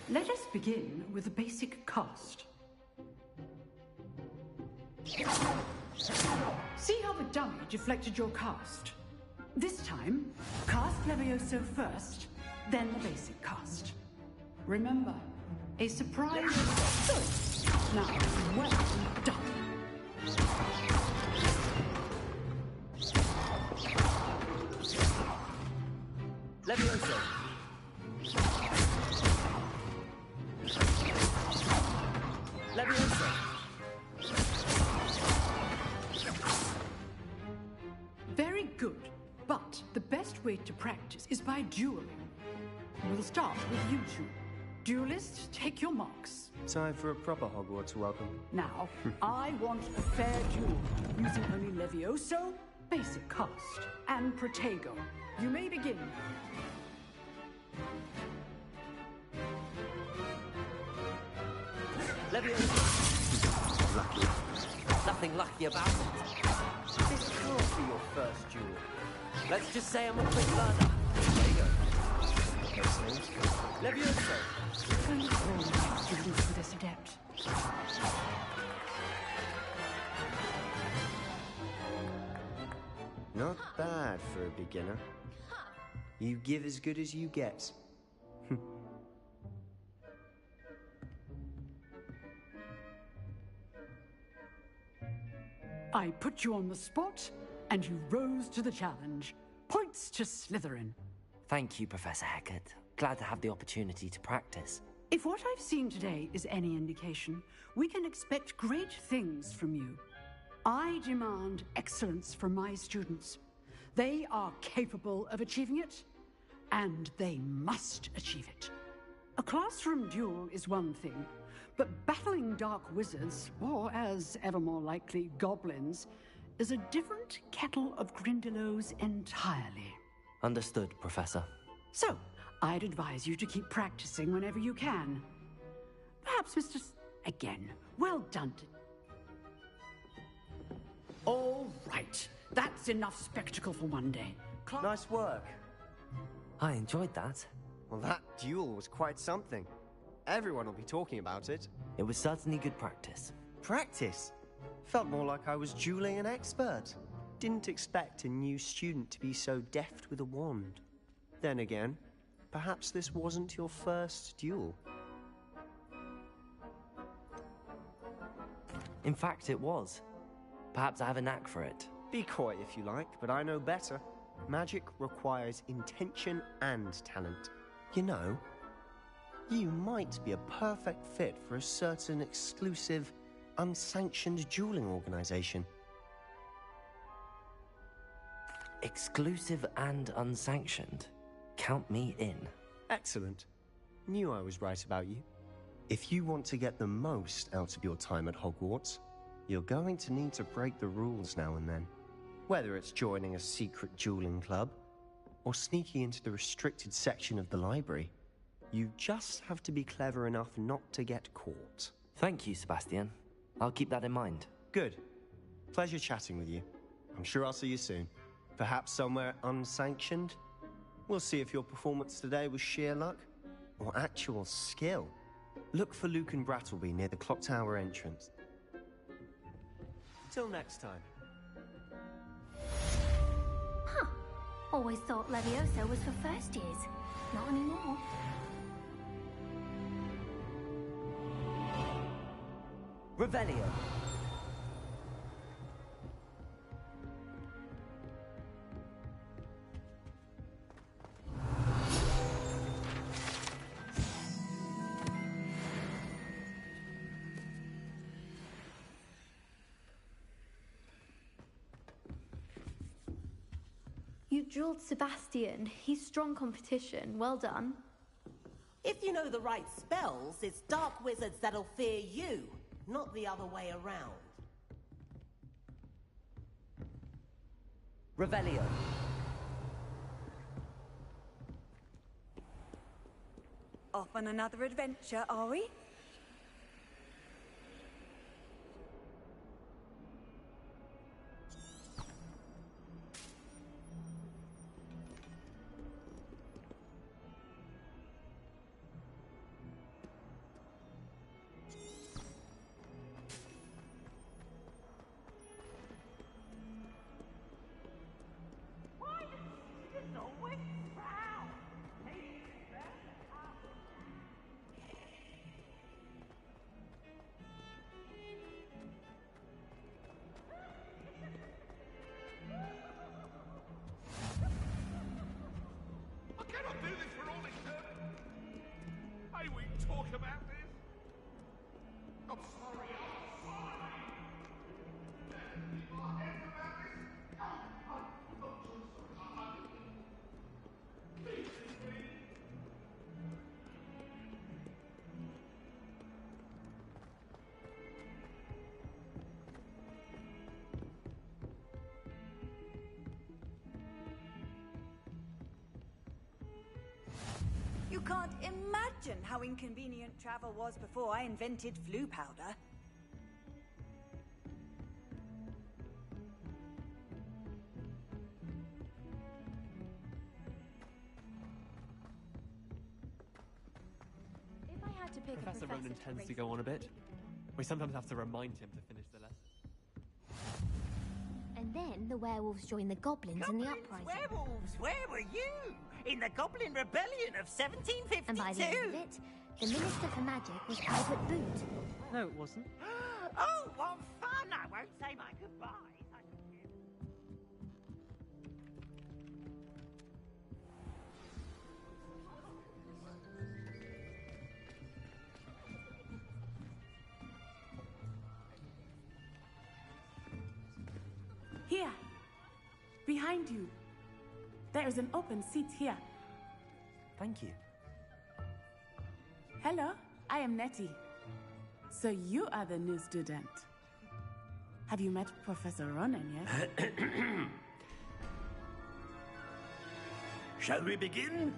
Let us begin with the basic cast. See how the dummy deflected your cast? This time, cast Levioso first, then the basic cast. Remember, A surprise. Good. Now, well done. Levioso. Levioso. Very good. But the best way to practice is by dueling. We'll start with you two. Duelists, take your marks. Time for a proper Hogwarts welcome. Now, I want a fair duel, using only Levioso, basic cast, and Protego. You may begin. Levioso. Lucky. Nothing lucky about it. This can't be your first duel. Let's just say I'm a quick learner. There you go. Levioso. Only all students for this adept. Not bad for a beginner. You give as good as you get. I put you on the spot, and you rose to the challenge. Points to Slytherin. Thank you, Professor Hecat. Glad to have the opportunity to practice. If what I've seen today is any indication, we can expect great things from you. I demand excellence from my students. They are capable of achieving it, and they must achieve it. A classroom duel is one thing, but battling dark wizards, or as ever more likely, goblins, is a different kettle of Grindylows entirely. Understood, Professor. So, I'd advise you to keep practicing whenever you can. Perhaps, Mr. Again, well done. All right. That's enough spectacle for one day. Nice work. I enjoyed that. Well, that duel was quite something. Everyone will be talking about it. It was certainly good practice. Practice? Felt more like I was dueling an expert. Didn't expect a new student to be so deft with a wand. Then again, perhaps this wasn't your first duel. In fact, it was. Perhaps I have a knack for it. Be coy if you like, but I know better. Magic requires intention and talent. You know, you might be a perfect fit for a certain exclusive, unsanctioned dueling organization. Exclusive and unsanctioned? Count me in. Excellent. Knew I was right about you. If you want to get the most out of your time at Hogwarts, you're going to need to break the rules now and then. Whether it's joining a secret dueling club, or sneaking into the restricted section of the library, you just have to be clever enough not to get caught. Thank you, Sebastian. I'll keep that in mind. Good. Pleasure chatting with you. I'm sure I'll see you soon. Perhaps somewhere unsanctioned? We'll see if your performance today was sheer luck, or actual skill. Look for Luke and Brattleby near the clock tower entrance. Till next time. Huh. Always thought Levioso was for first years. Not anymore. Revelio. You drilled Sebastian. He's strong competition. Well done. If you know the right spells, it's dark wizards that'll fear you, not the other way around. Revelio. Off on another adventure, are we? You can't imagine how inconvenient travel was before I invented flu powder. If I had to pick Professor a Ronan tends to go on a bit. We sometimes have to remind him to finish the lesson. And then the werewolves joined the goblins in the uprising. Werewolves, where were you? In the Goblin Rebellion of 1752? And by the end of it, the Minister for Magic was Albert Boot. No, it wasn't. Oh, what fun! I won't say my goodbyes. Here, behind you. There is an open seat here. Thank you. Hello, I am Nettie. So you are the new student. Have you met Professor Ronan yet? Shall we begin?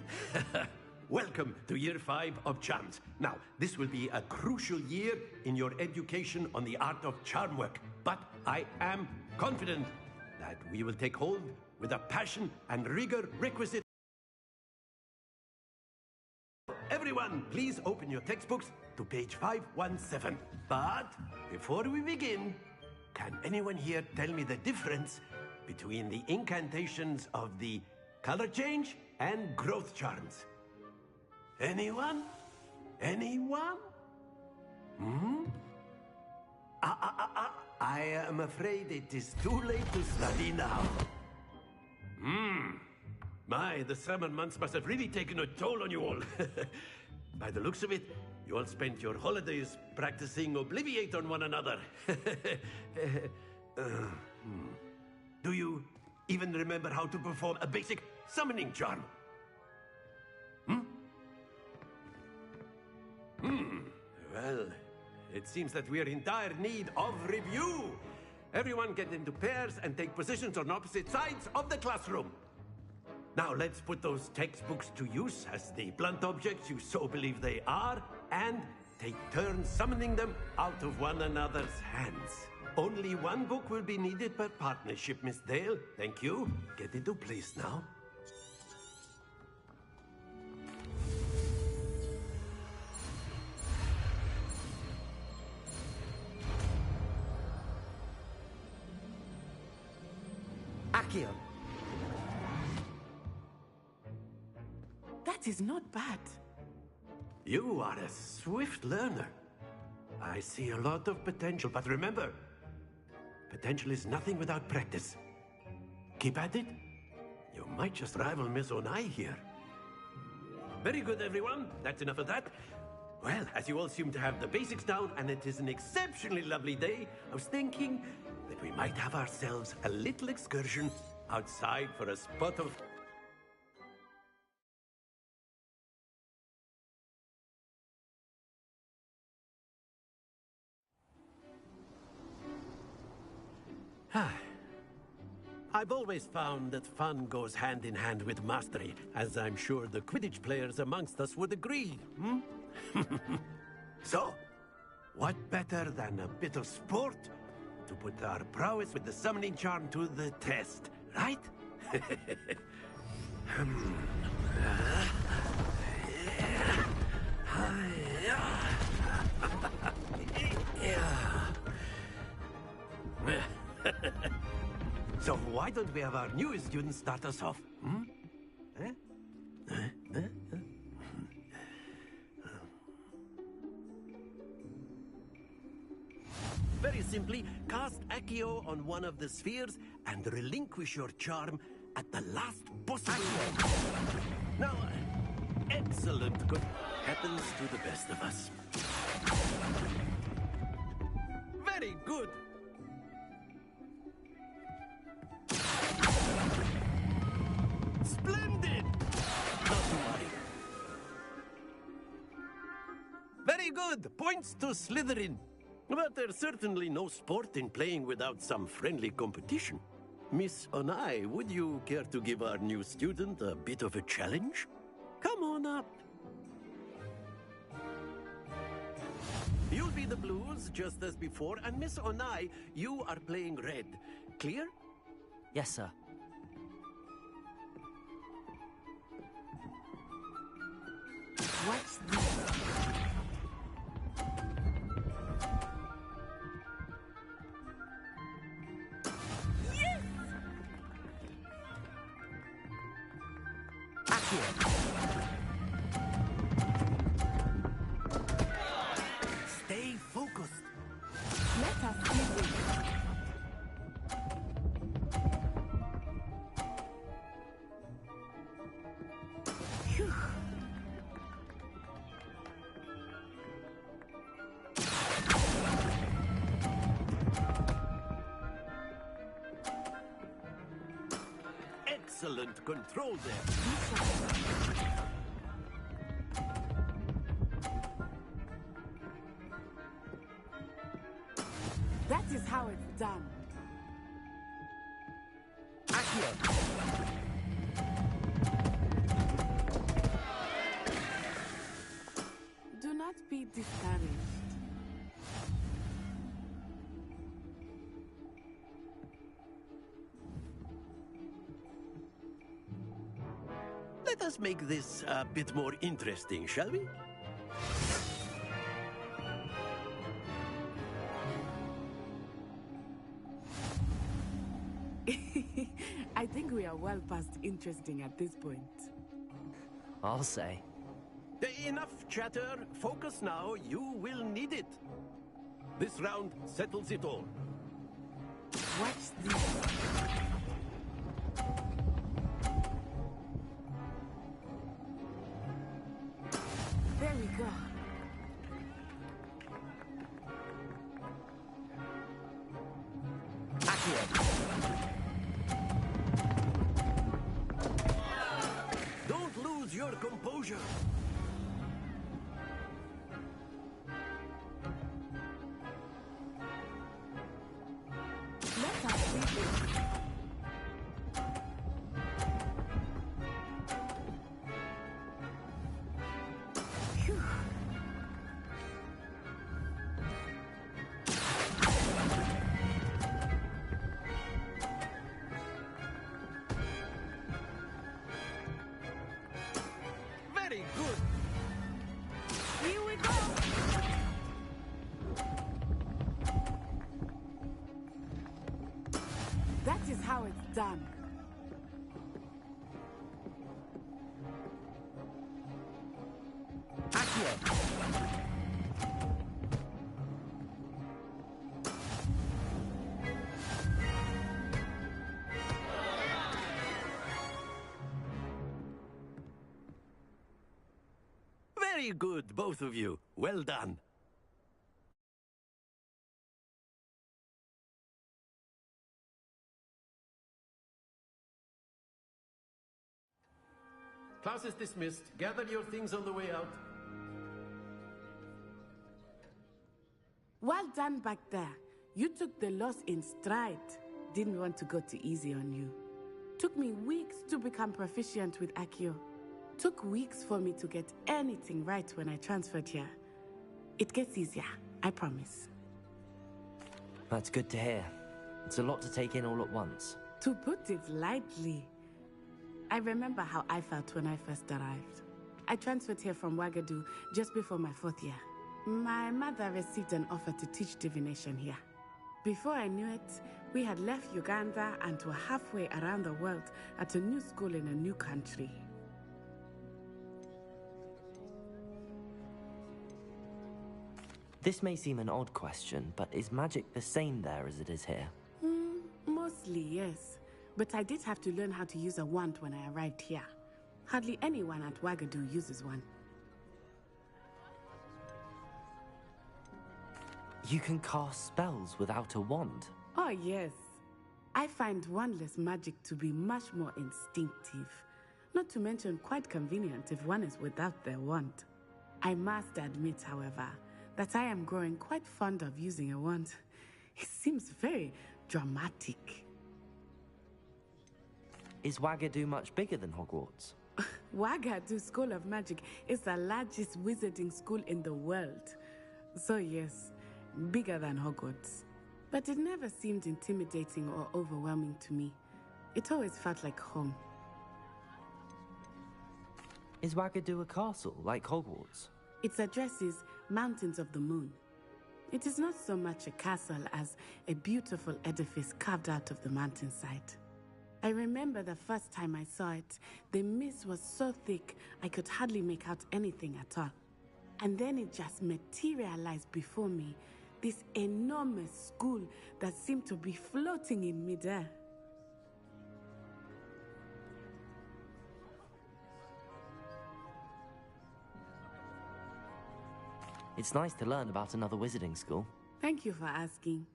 Welcome to Year 5 of Charms. Now, this will be a crucial year in your education on the art of charm work, but I am confident that we will take hold with a passion and rigor requisite. Everyone, please open your textbooks to page 517. But before we begin, can anyone here tell me the difference between the incantations of the color change and growth charms? Anyone? Anyone? Hmm? I am afraid it is too late to study now. My, the summer months must have really taken a toll on you all. By the looks of it, you all spent your holidays practicing Obliviate on one another. Do you even remember how to perform a basic summoning charm? Well, it seems that we are in dire need of review. Everyone get into pairs and take positions on opposite sides of the classroom. Now let's put those textbooks to use as the blunt objects you so believe they are, and take turns summoning them out of one another's hands. Only one book will be needed per partnership, Miss Dale. Thank you. Get into place now. Accio. That is not bad. You are a swift learner. I see a lot of potential, but remember, potential is nothing without practice. Keep at it. You might just rival Miss Onai here. Very good, everyone. That's enough of that. Well, as you all seem to have the basics down, and it is an exceptionally lovely day, I was thinking that we might have ourselves a little excursion outside for a spot of... I've always found that fun goes hand in hand with mastery, as I'm sure the Quidditch players amongst us would agree, So, what better than a bit of sport to put our prowess with the summoning charm to the test, right? So why don't we have our newest student start us off? Very simply, cast Accio on one of the spheres and relinquish your charm at the last possible moment. Now, excellent. Good. Happens to the best of us. good. Splendid! Not to worry. Very good. Points to Slytherin. But there's certainly no sport in playing without some friendly competition. Miss Onai, would you care to give our new student a bit of a challenge? Come on up. You'll be the blues, just as before, and Miss Onai, you are playing red. Clear? Yes, sir. What's this? Yes! Stay focused. Let us see this. Phew. Excellent control there. That is how it's done. Do not be discouraged. Let us make this a bit more interesting, shall we? I think we are well past interesting at this point. I'll say. Enough chatter. Focus now. You will need it. This round settles it all. Watch this. There we go. Don't lose your composure. Let us see this. Phew. Very good. Here we go. That is how it's done. Very good, both of you. Well done. Class is dismissed. Gather your things on the way out. Well done back there. You took the loss in stride. Didn't want to go too easy on you. Took me weeks to become proficient with Accio. Took weeks for me to get anything right when I transferred here. It gets easier, I promise. That's good to hear. It's a lot to take in all at once. To put it lightly, I remember how I felt when I first arrived. I transferred here from Wagadu just before my 4th year. My mother received an offer to teach divination here. Before I knew it, we had left Uganda and were halfway around the world at a new school in a new country. This may seem an odd question, but is magic the same there as it is here? Mostly, yes. But I did have to learn how to use a wand when I arrived here. Hardly anyone at Wagadu uses one. You can cast spells without a wand? Oh, yes. I find wandless magic to be much more instinctive. Not to mention quite convenient if one is without their wand. I must admit, however, that I am growing quite fond of using a wand. It seems very dramatic. Is Wagadu much bigger than Hogwarts? Wagadu School of Magic is the largest wizarding school in the world. So yes, bigger than Hogwarts. But it never seemed intimidating or overwhelming to me. It always felt like home. Is Wagadu a castle, like Hogwarts? Its address is Mountains of the Moon. It is not so much a castle as a beautiful edifice carved out of the mountainside. I remember the first time I saw it, the mist was so thick I could hardly make out anything at all. And then it just materialized before me, this enormous school that seemed to be floating in midair. It's nice to learn about another wizarding school. Thank you for asking.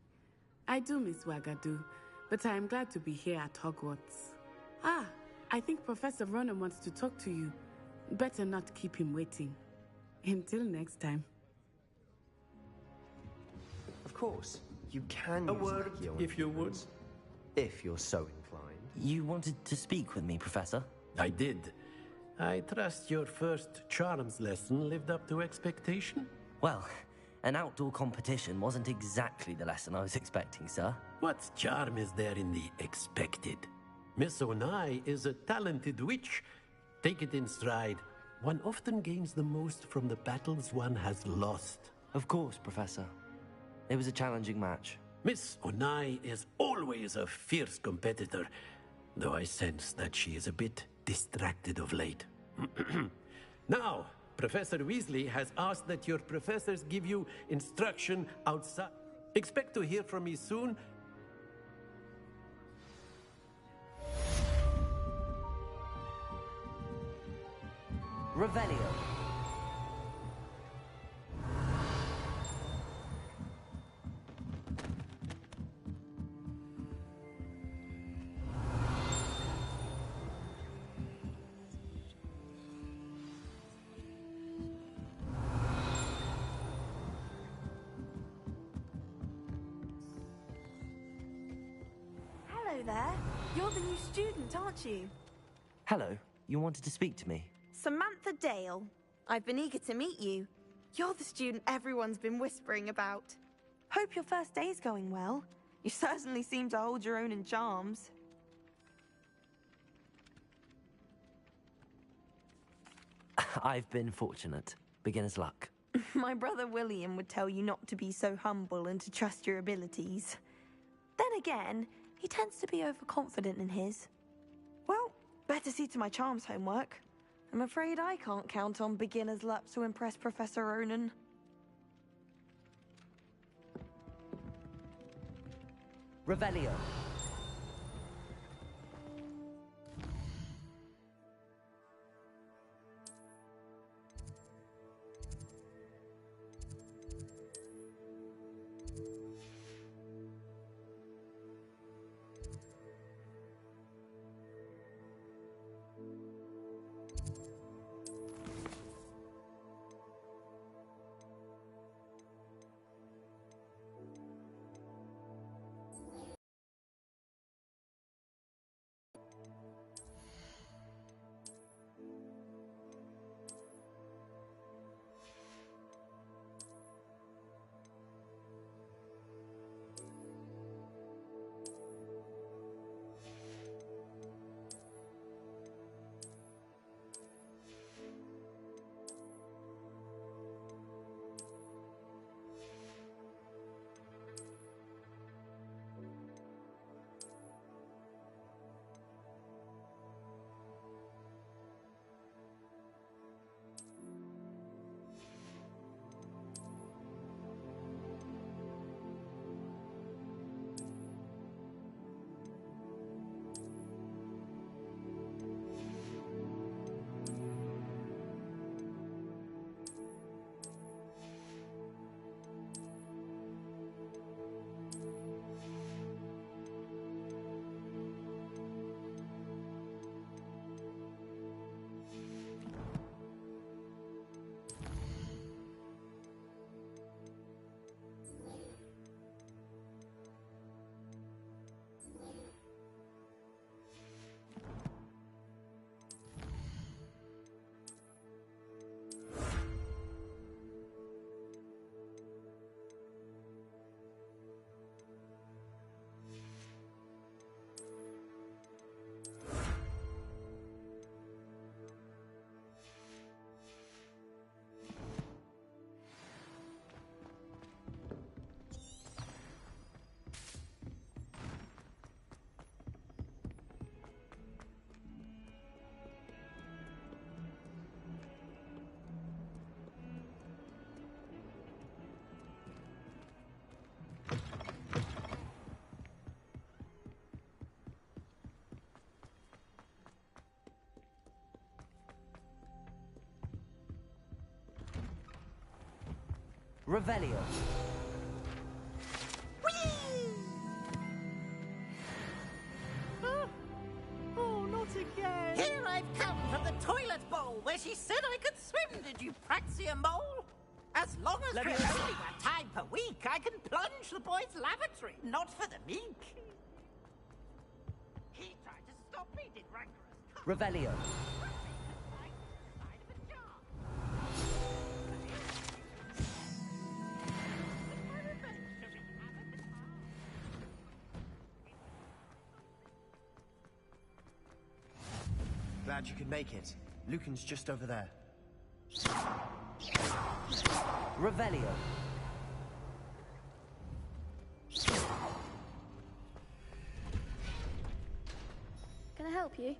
I do miss Wagadu, but I am glad to be here at Hogwarts. Ah, I think Professor Ronan wants to talk to you. Better not keep him waiting. Until next time. Of course, you can A use word, Accio if you would. if you're so inclined. You wanted to speak with me, Professor? I did. I trust your first charms lesson lived up to expectation? Well, an outdoor competition wasn't exactly the lesson I was expecting, sir. What charm is there in the expected? Miss Onai is a talented witch. Take it in stride. One often gains the most from the battles one has lost. Of course, Professor. It was a challenging match. Miss Onai is always a fierce competitor, though I sense that she is a bit distracted of late. Now, Professor Weasley has asked that your professors give you instruction outside. Expect to hear from me soon. Revelio. Hello there. You're the new student, aren't you? Hello, you wanted to speak to me? Samantha Dale. I've been eager to meet you. You're the student everyone's been whispering about. Hope your first day's going well. You certainly seem to hold your own in charms. I've been fortunate. Beginner's luck. My brother William would tell you not to be so humble and to trust your abilities. Then again, he tends to be overconfident in his. Well, better see to my charms homework. I'm afraid I can't count on beginner's luck to impress Professor Ronan. Revelio. Revelio. Oh, not again! Here I've come from the toilet bowl where she said I could swim, did you praxia mole? As long as we're only got time per week, I can plunge the boys' lavatory, not for the meek. He tried to stop me, did Rancorous. Revelio. Glad you could make it. Lucan's just over there. Revelio. Can I help you?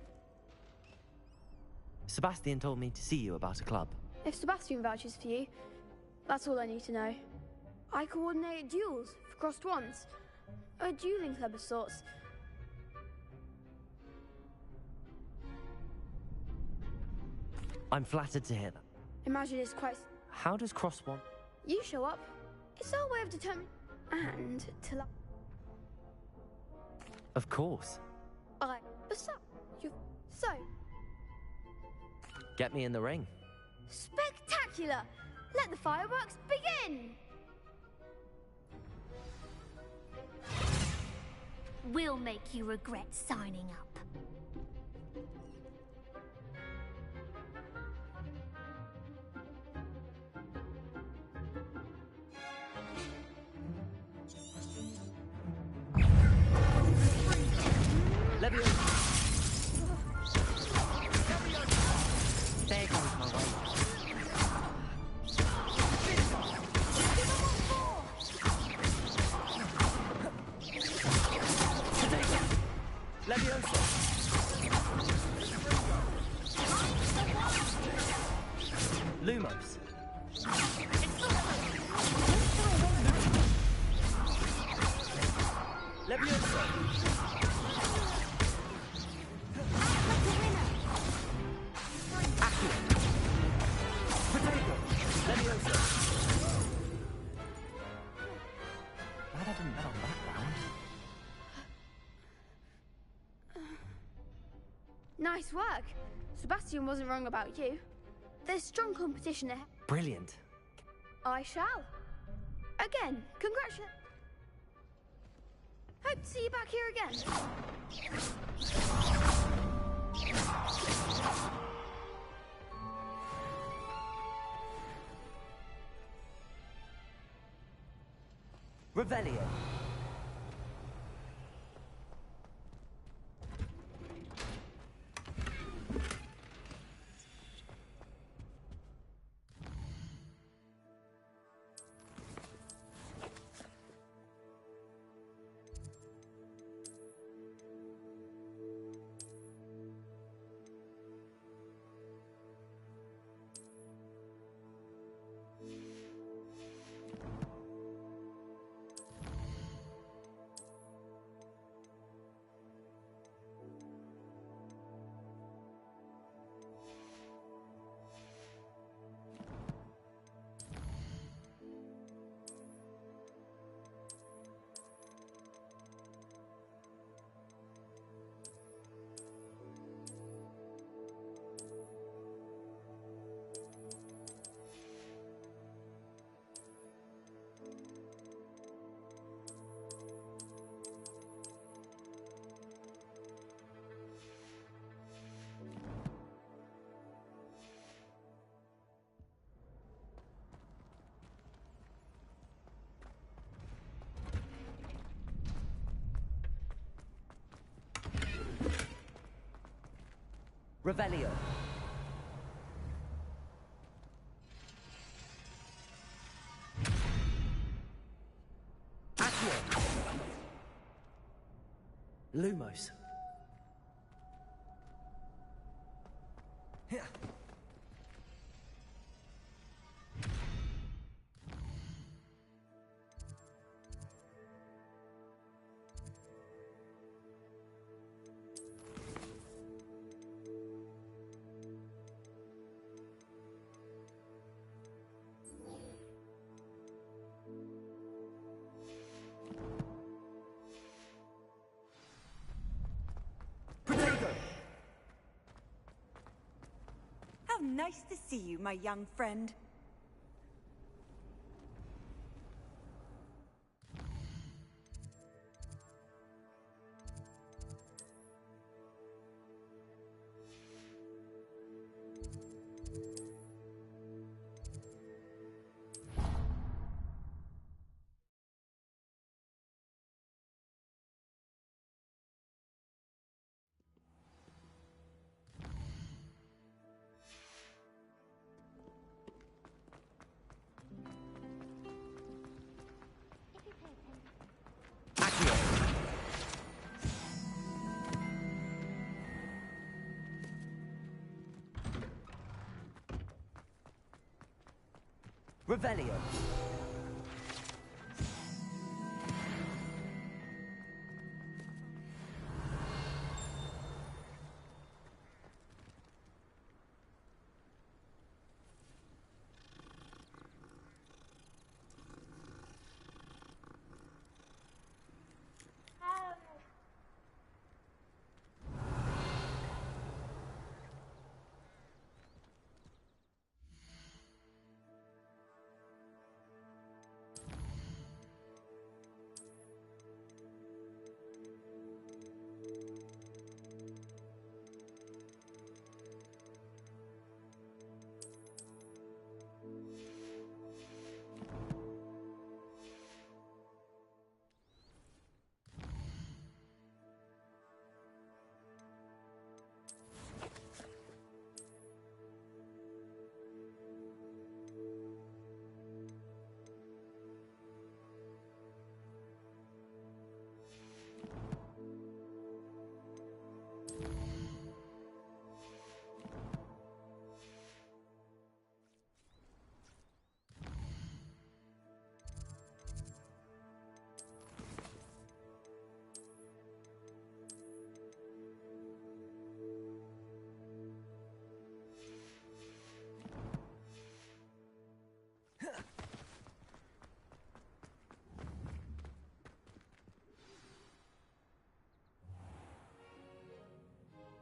Sebastian told me to see you about a club. If Sebastian vouches for you, that's all I need to know. I coordinate duels for crossed wands. A dueling club of sorts. I'm flattered to hear that. Imagine it's quite... How does Crosswan... You show up. It's our way of determining... And to... Of course. Besides, you... So... Get me in the ring. Spectacular! Let the fireworks begin! We'll make you regret signing up. There goes my way. Leviosa. Lumos. Leviosa. Glad I didn't bet on that round. Nice work. Sebastian wasn't wrong about you. There's strong competition ahead. Brilliant. I shall. Again, congratulations. Hope to see you back here again. Revelio. Revelio. Accio. Lumos. Here. Nice to see you, my young friend. Revelio.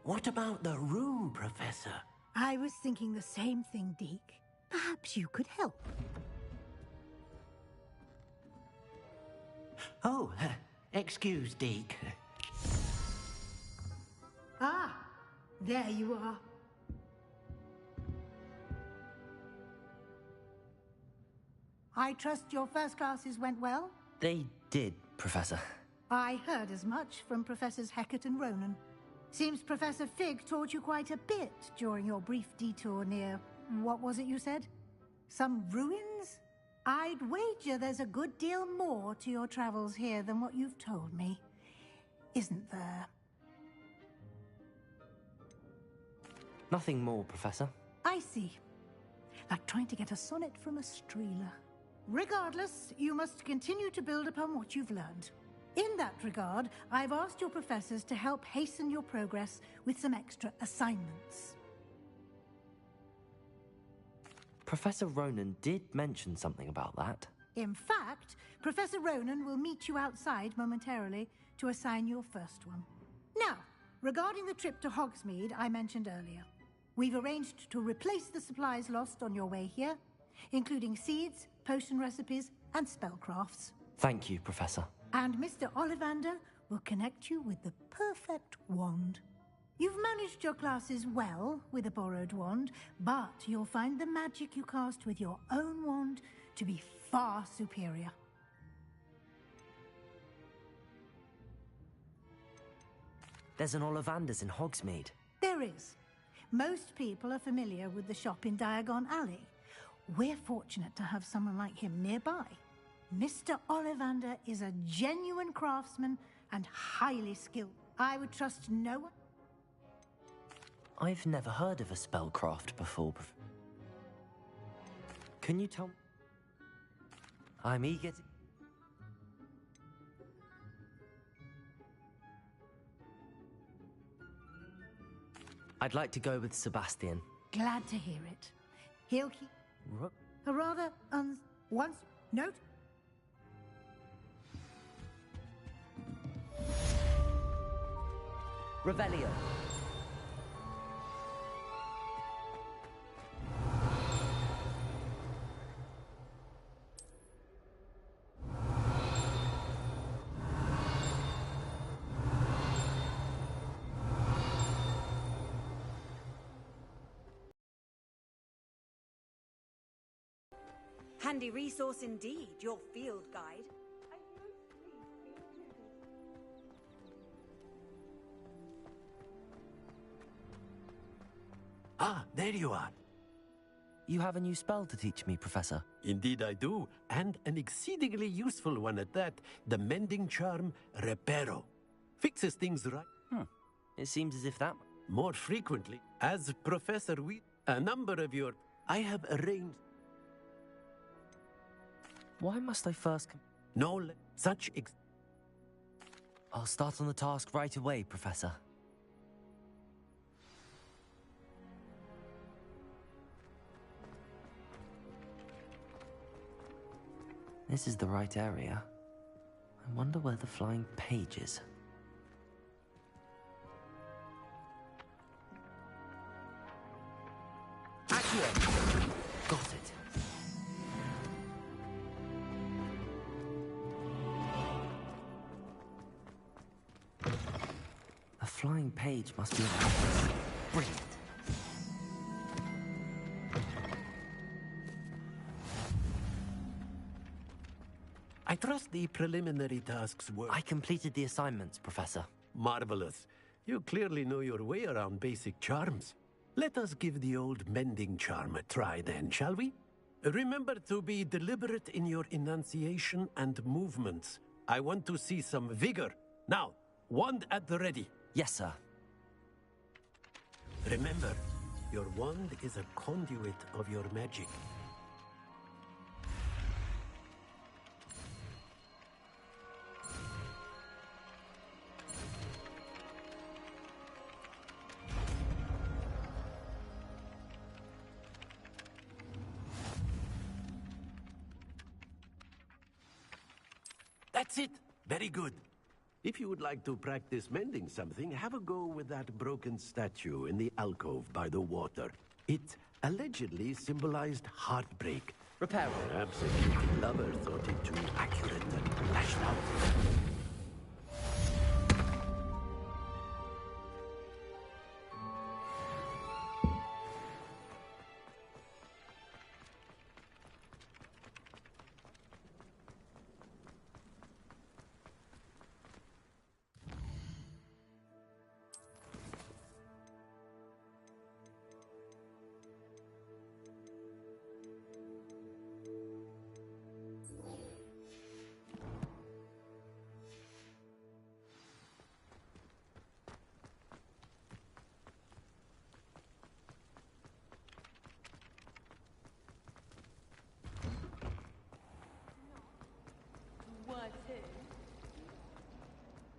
What about the room, Professor? I was thinking the same thing, Deke. Perhaps you could help. Oh, excuse, Deke. Ah, there you are. I trust your first classes went well? They did, Professor. I heard as much from Professors Hecat and Ronan. Seems Professor Fig taught you quite a bit during your brief detour near... what was it you said? Some ruins? I'd wager there's a good deal more to your travels here than what you've told me. Isn't there? Nothing more, Professor. I see. Like trying to get a sonnet from a streeler. Regardless, you must continue to build upon what you've learned. In that regard, I've asked your professors to help hasten your progress with some extra assignments. Professor Ronan did mention something about that. In fact, Professor Ronan will meet you outside momentarily to assign your first one. Now, regarding the trip to Hogsmeade I mentioned earlier, we've arranged to replace the supplies lost on your way here, including seeds, potion recipes, and spellcrafts. Thank you, Professor. And Mr. Ollivander will connect you with the perfect wand. You've managed your classes well with a borrowed wand, but you'll find the magic you cast with your own wand to be far superior. There's an Ollivander's in Hogsmeade. There is. Most people are familiar with the shop in Diagon Alley. We're fortunate to have someone like him nearby. Mr. Ollivander is a genuine craftsman and highly skilled. I would trust no one. I've never heard of a spellcraft before. Can you tell me? I'm eager to... I'd like to go with Sebastian. Glad to hear it. He'll keep... A rather once... Note? Revelio. Handy resource indeed, your field guide. Ah, there you are. You have a new spell to teach me, Professor. Indeed I do, and an exceedingly useful one at that. The mending charm, Reparo. Fixes things right. It seems as if that... More frequently, as Professor a number of your... I have arranged... Why must I first... such... I'll start on the task right away, Professor. This is the right area. I wonder where the flying page is. Accio! Got it. A flying page must be around this. Brilliant. I trust the preliminary tasks were... I completed the assignments, Professor. Marvelous. You clearly know your way around basic charms. Let us give the old mending charm a try then, shall we? Remember to be deliberate in your enunciation and movements. I want to see some vigor. Now, wand at the ready. Yes, sir. Remember, your wand is a conduit of your magic. That's it! Very good. If you would like to practice mending something, have a go with that broken statue in the alcove by the water. It allegedly symbolized heartbreak. Repair. Perhaps a guilty lover thought it too accurate and lashed out.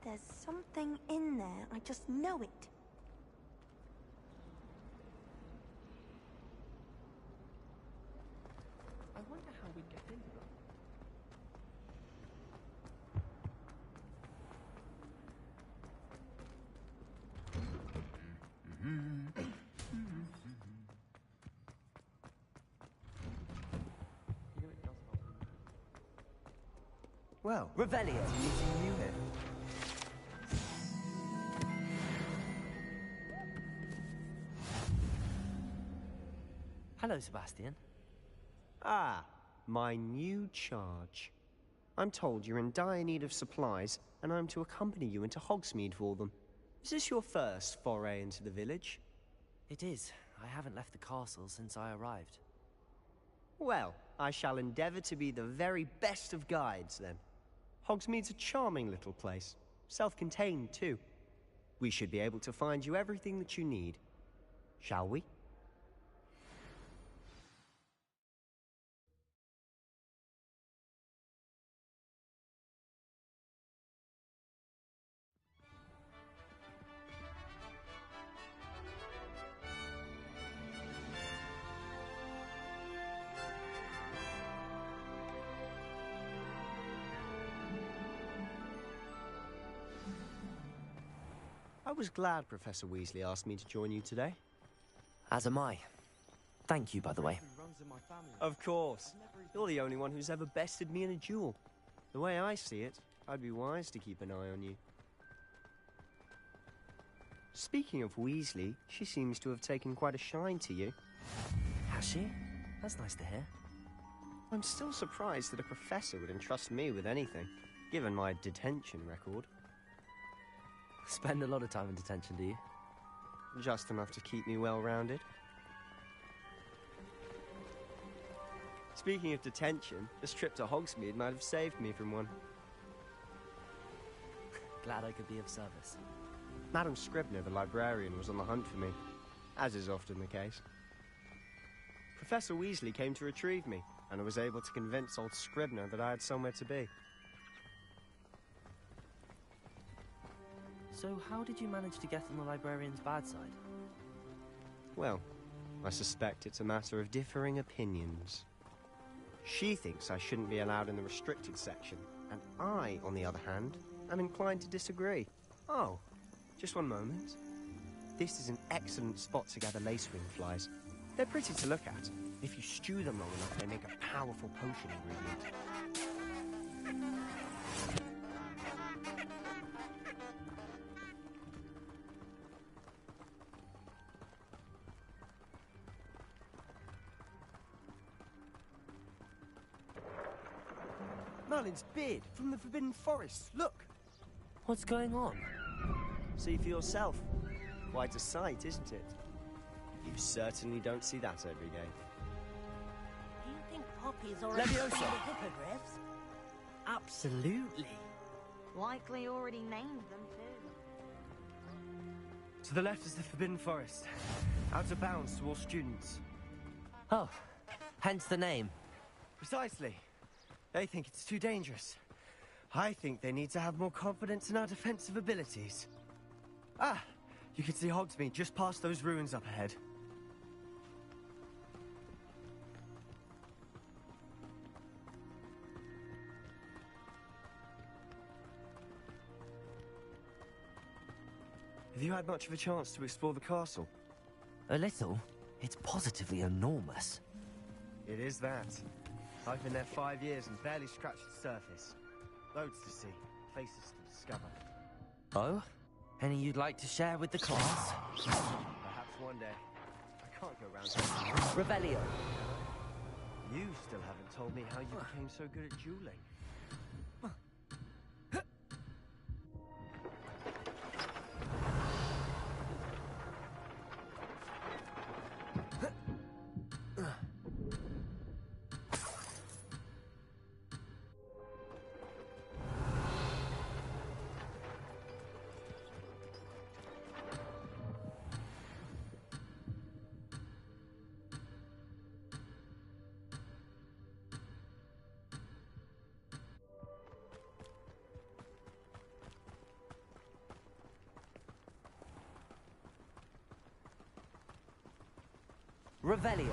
There's something in there. I just know it. I wonder how we get in there. Well, Revelio. Meeting you here. Hello, Sebastian. Ah, my new charge. I'm told you're in dire need of supplies, and I'm to accompany you into Hogsmeade for them. Is this your first foray into the village? It is. I haven't left the castle since I arrived. Well, I shall endeavor to be the very best of guides, then. Hogsmeade's a charming little place. Self-contained, too. We should be able to find you everything that you need. Shall we? I was glad Professor Weasley asked me to join you today. As am I. Thank you, by the way. Of course. You're the only one who's ever bested me in a duel. The way I see it, I'd be wise to keep an eye on you. Speaking of Weasley, she seems to have taken quite a shine to you. Has she? That's nice to hear. I'm still surprised that a professor would entrust me with anything, given my detention record. Spend a lot of time in detention, do you? Just enough to keep me well-rounded. Speaking of detention, this trip to Hogsmeade might have saved me from one. Glad I could be of service. Madam Scribner, the librarian, was on the hunt for me, as is often the case. Professor Weasley came to retrieve me, and I was able to convince old Scribner that I had somewhere to be. So how did you manage to get on the librarian's bad side? Well, I suspect it's a matter of differing opinions. She thinks I shouldn't be allowed in the restricted section, and I, on the other hand, am inclined to disagree. Oh, just one moment. This is an excellent spot to gather lacewing flies. They're pretty to look at. If you stew them long enough, they make a powerful potion ingredient. Merlin's beard from the Forbidden Forest. Look! What's going on? See for yourself. Quite a sight, isn't it? You certainly don't see that every day. Do you think Poppy's already Leviosa! seen the hippogriffs? Absolutely. Likely already named them, too. To the left is the Forbidden Forest. Out of bounds to all students. Oh, hence the name. Precisely. They think it's too dangerous. I think they need to have more confidence in our defensive abilities. Ah, you can see Hogsmeade just past those ruins up ahead. Have you had much of a chance to explore the castle? A little. It's positively enormous. It is that. I've been there 5 years and barely scratched the surface. Loads to see, places to discover. Oh? Any you'd like to share with the class? Perhaps one day. I can't go round. Revelio. You still haven't told me how you became so good at dueling. Revelio.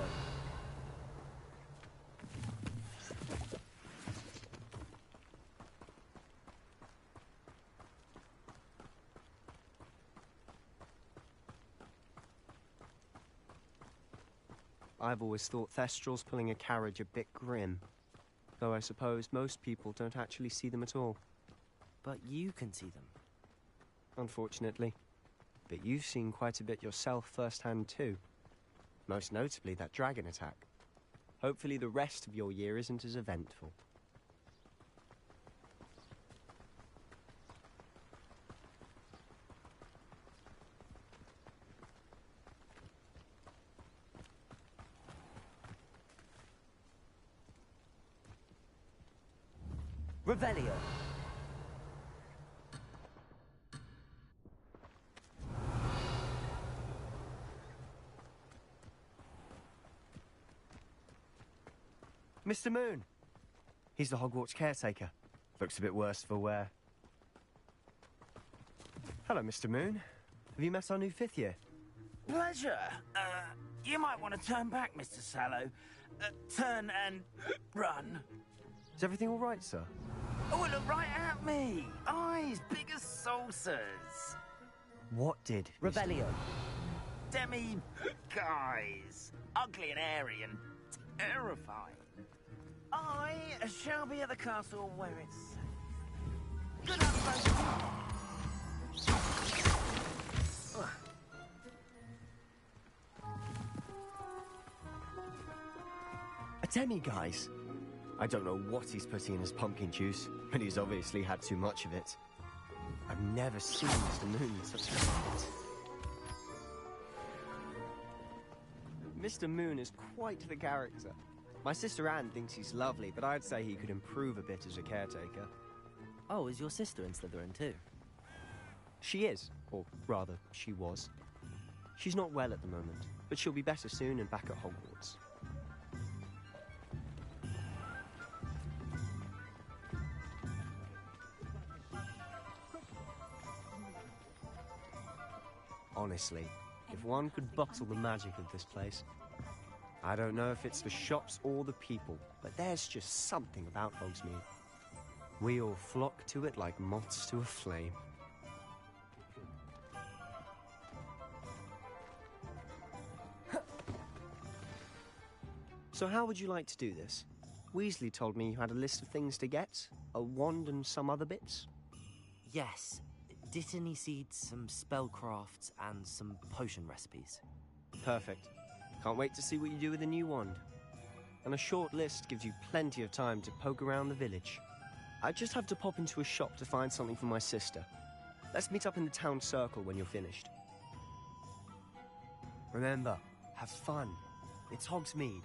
I've always thought Thestrals pulling a carriage a bit grim. Though I suppose most people don't actually see them at all. But you can see them. Unfortunately. But you've seen quite a bit yourself firsthand too. Most notably that dragon attack. Hopefully the rest of your year isn't as eventful. Revelio. Mr. Moon. He's the Hogwarts caretaker. Looks a bit worse for wear. Hello, Mr. Moon. Have you met our new 5th year? Pleasure. You might want to turn back, Mr. Sallow. Turn and run. Is everything all right, sir? Oh, look right at me. Eyes big as saucers. What did? Revelio. Demi guys. Ugly and airy and terrifying. I shall be at the castle where it's safe. Good luck, folks. A demi-guise? I don't know what he's putting in his pumpkin juice, but he's obviously had too much of it. I've never seen Mr. Moon in such a state. Mr. Moon is quite the character. My sister Anne thinks he's lovely, but I'd say he could improve a bit as a caretaker. Oh, is your sister in Slytherin too? She is, or rather, she was. She's not well at the moment, but she'll be better soon and back at Hogwarts. Honestly, if one could bottle the magic of this place. I don't know if it's the shops or the people, but there's just something about Hogsmeade. We all flock to it like moths to a flame. So how would you like to do this? Weasley told me you had a list of things to get, a wand and some other bits. Yes. Dittany seeds, some spellcrafts, and some potion recipes. Perfect. Can't wait to see what you do with the new wand. And a short list gives you plenty of time to poke around the village. I just have to pop into a shop to find something for my sister. Let's meet up in the town circle when you're finished. Remember, have fun. It's Hogsmeade.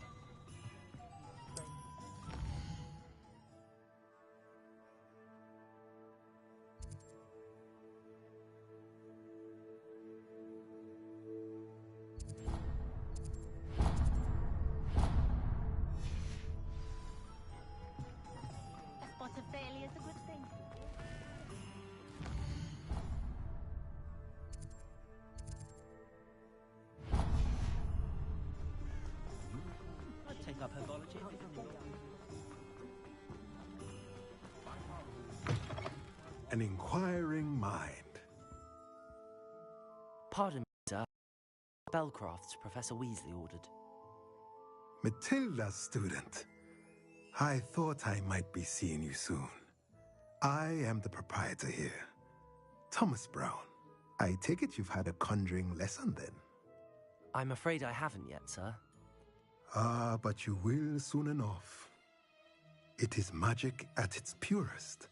An inquiring mind. Pardon me, sir. Spellcrafts Professor Weasley ordered. Matilda, student. I thought I might be seeing you soon. I am the proprietor here, Thomas Brown. I take it you've had a conjuring lesson then? I'm afraid I haven't yet, sir. Ah, but you will soon enough. It is magic at its purest.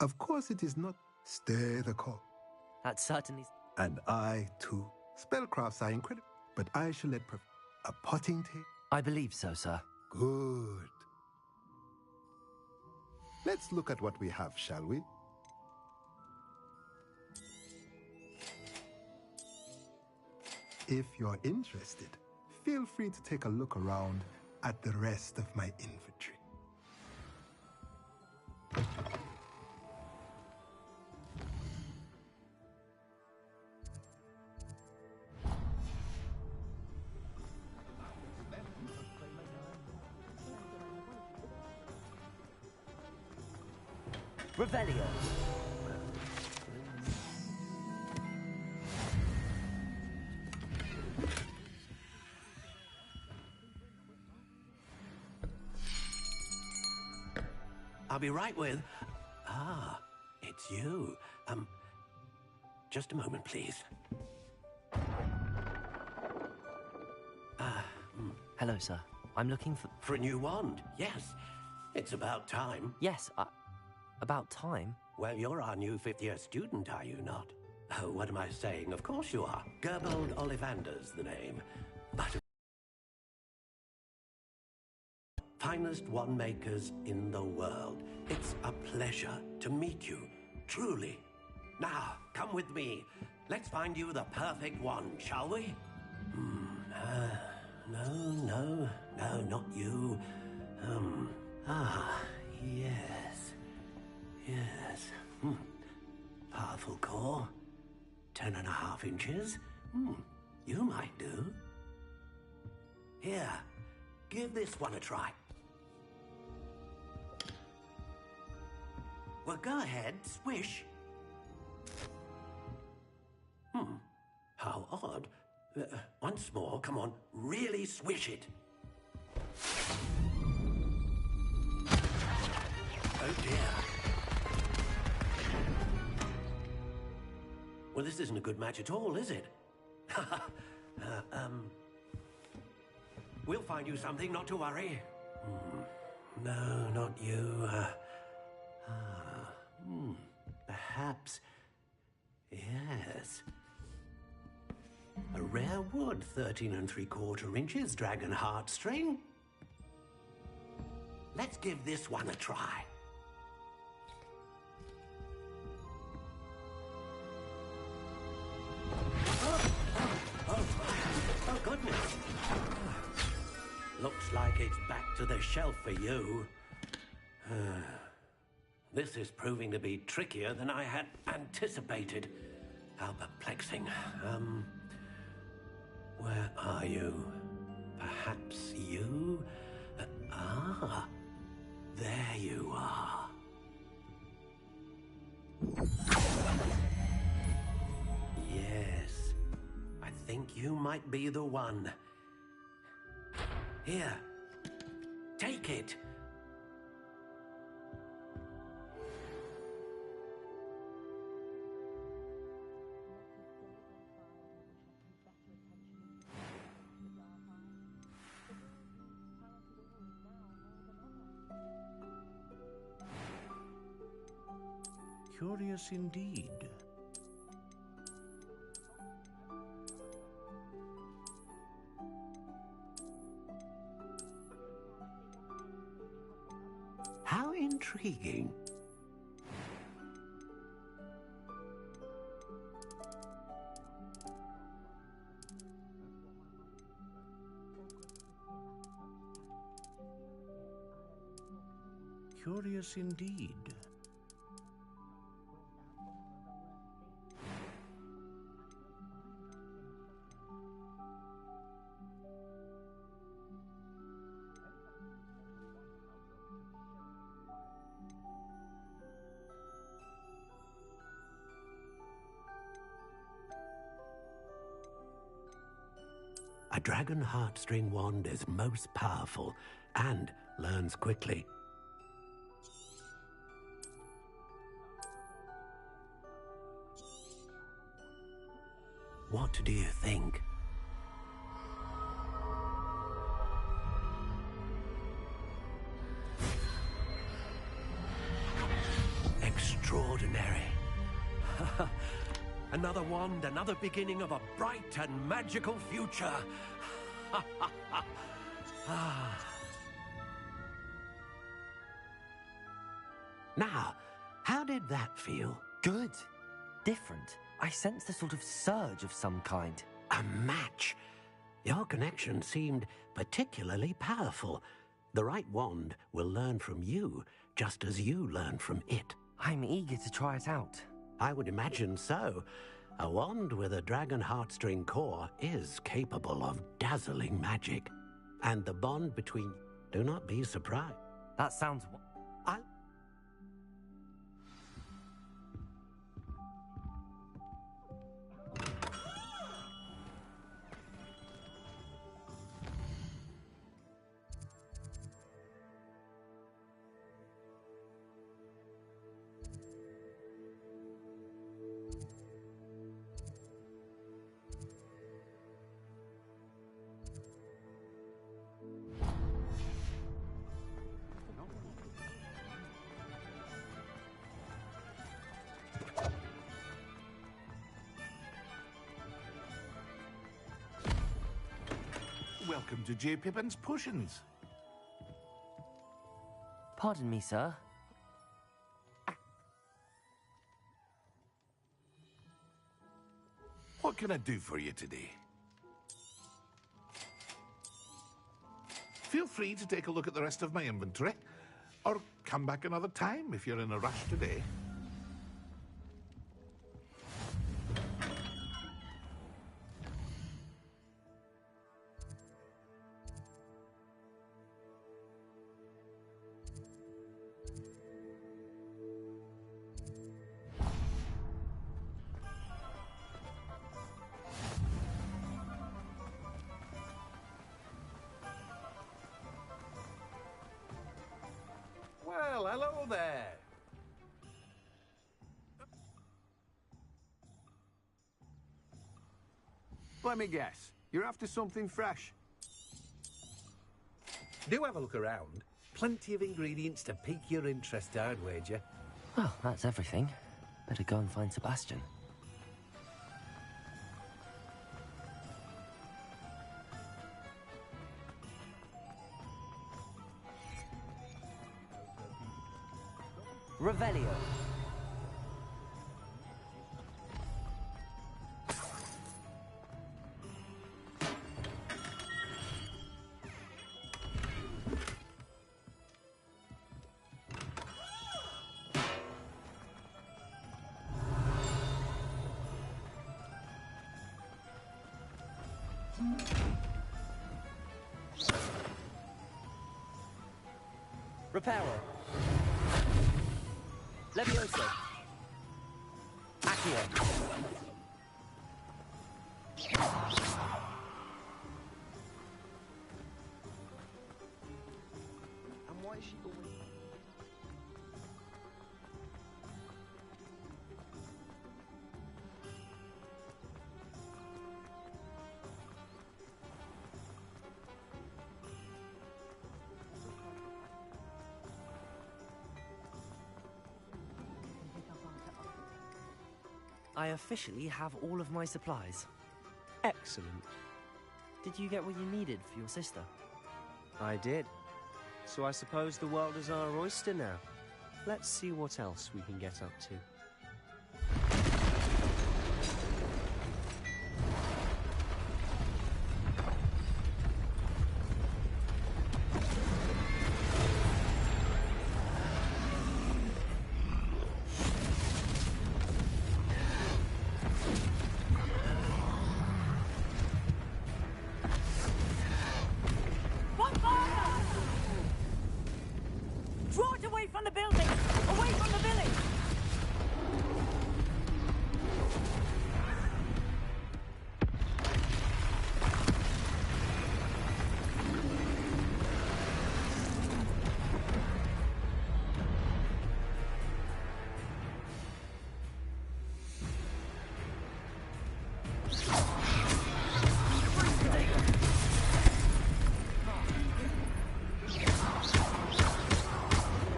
Of course it is not stay the call. That certainly... And I, too. Spellcrafts are incredible, but I shall let a potting table... I believe so, sir. Good. Let's look at what we have, shall we? If you're interested, feel free to take a look around at the rest of my inventory. Revelio. I'll be right with... Ah, it's you. Just a moment, please. Hello, sir. I'm looking for... For a new wand, yes. It's about time. Yes, about time? Well, you're our new fifth-year student, are you not? Oh, what am I saying? Of course you are. Gerbold Ollivander's the name. But... finest wand makers in the world. It's a pleasure to meet you, truly. Now, come with me. Let's find you the perfect wand, shall we? No, not you. Yes. Powerful core. 10.5 inches. You might do. Here, give this one a try. Well, go ahead, swish. How odd. Once more, come on, really swish it. Oh dear. Well, this isn't a good match at all, is it? We'll find you something, not to worry. No, not you. Perhaps... Yes. A rare wood, 13 3/4 inches, dragon heartstring. Let's give this one a try. Oh, goodness. Looks like it's back to the shelf for you. This is proving to be trickier than I had anticipated. How perplexing. Where are you? Perhaps you? There you are. Yes, I think you might be the one. Here, take it. Curious indeed. How intriguing. Curious indeed. A dragon heartstring wand is most powerful and learns quickly. What do you think? Extraordinary. Another wand, another beginning of a bright and magical future. Now, how did that feel? Good. Different. I sensed a sort of surge of some kind. A match. Your connection seemed particularly powerful. The right wand will learn from you, just as you learn from it. I'm eager to try it out. I would imagine so. A wand with a dragon heartstring core is capable of dazzling magic. And the bond between... Do not be surprised. That sounds... Welcome to J. Pippin's Potions. Pardon me, sir. What can I do for you today? Feel free to take a look at the rest of my inventory, or come back another time if you're in a rush today. Well, hello there. Let me guess. You're after something fresh. Do have a look around. Plenty of ingredients to pique your interest, I'd wager. Well, that's everything. Better go and find Sebastian. Revelio. Reparo. Levioso. Accio. And why is she always... I officially have all of my supplies. Excellent. Did you get what you needed for your sister? I did. So I suppose the world is our oyster now. Let's see what else we can get up to. Draw it away from the building! Away from the village!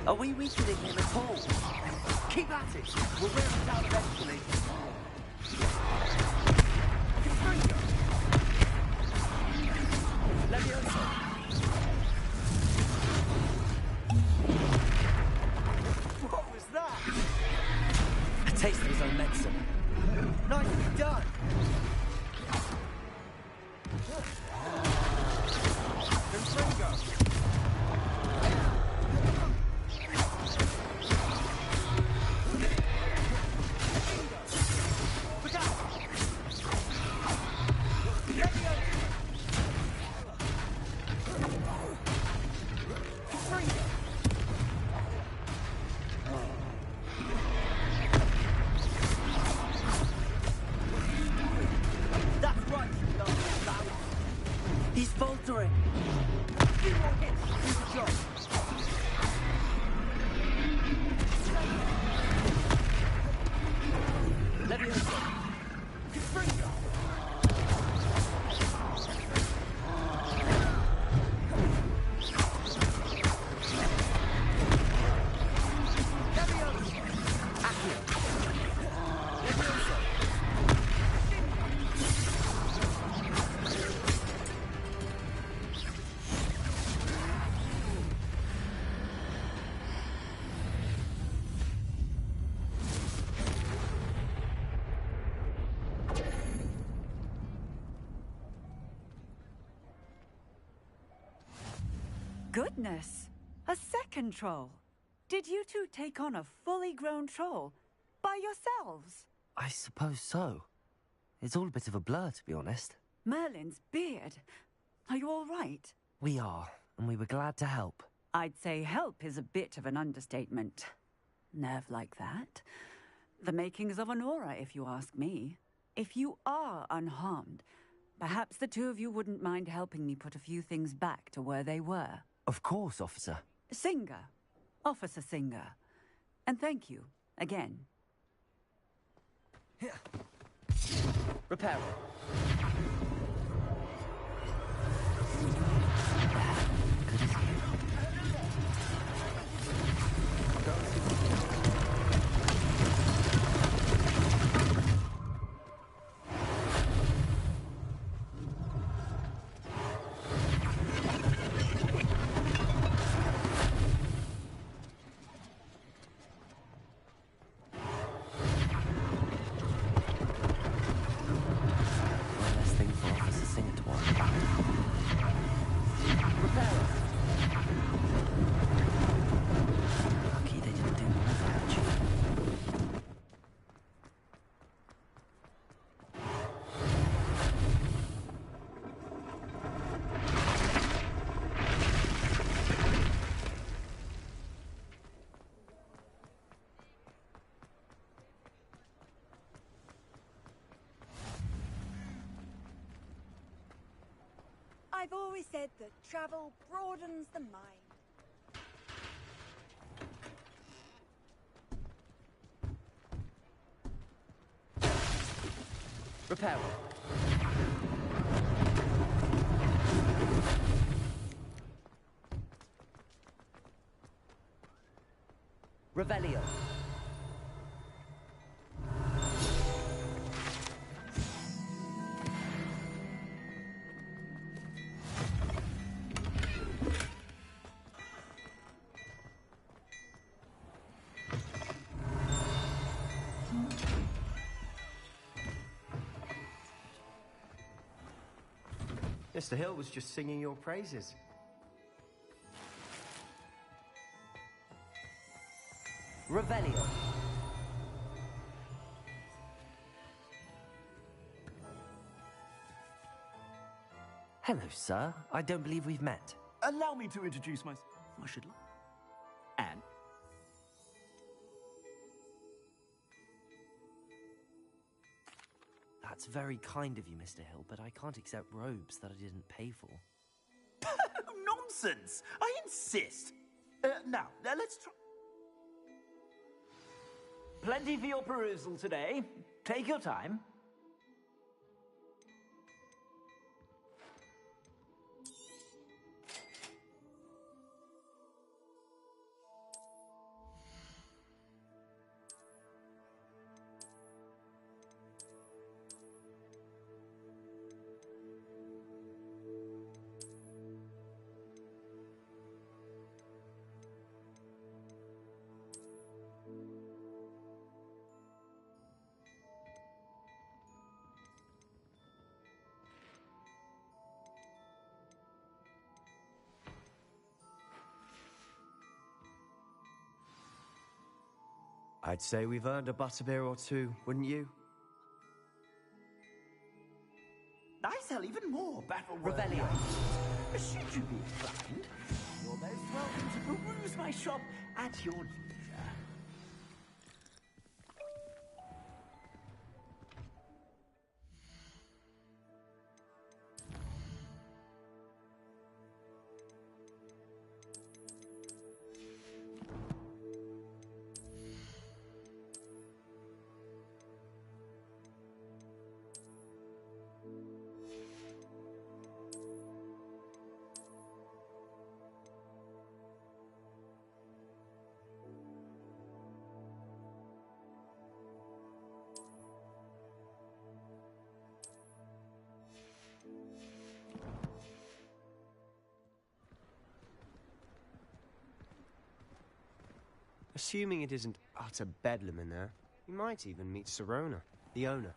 Are we weakening him at all? Keep at it! We'll wear him down eventually. Levioso! What was that? A taste of his own medicine. Nicely done! Confringo! He's faltering. Few more hits, do the job. Levioso. Confringo! Goodness! A second troll! Did you two take on a fully grown troll? By yourselves? I suppose so. It's all a bit of a blur, to be honest. Merlin's beard. Are you all right? We are, and we were glad to help. I'd say help is a bit of an understatement. Nerve like that. The makings of an aura, if you ask me. If you are unharmed, perhaps the two of you wouldn't mind helping me put a few things back to where they were. Of course, officer. Singer. Officer Singer. And thank you, again. Repair. Good as new. I've always said that travel broadens the mind. Repel. Revelio. Mr. Hill was just singing your praises. Revelio. Hello, sir. I don't believe we've met. Allow me to introduce myself. I should like. Anne. That's very kind of you, Mr. Hill, but I can't accept robes that I didn't pay for. Nonsense! I insist. Now, let's try. Plenty for your perusal today. Take your time. I'd say we've earned a butterbeer or two, wouldn't you? I sell even more battle Rebellion. Should you be inclined, you're most welcome to peruse my shop at your leisure. Assuming it isn't utter bedlam in there, you might even meet Sirona, the owner.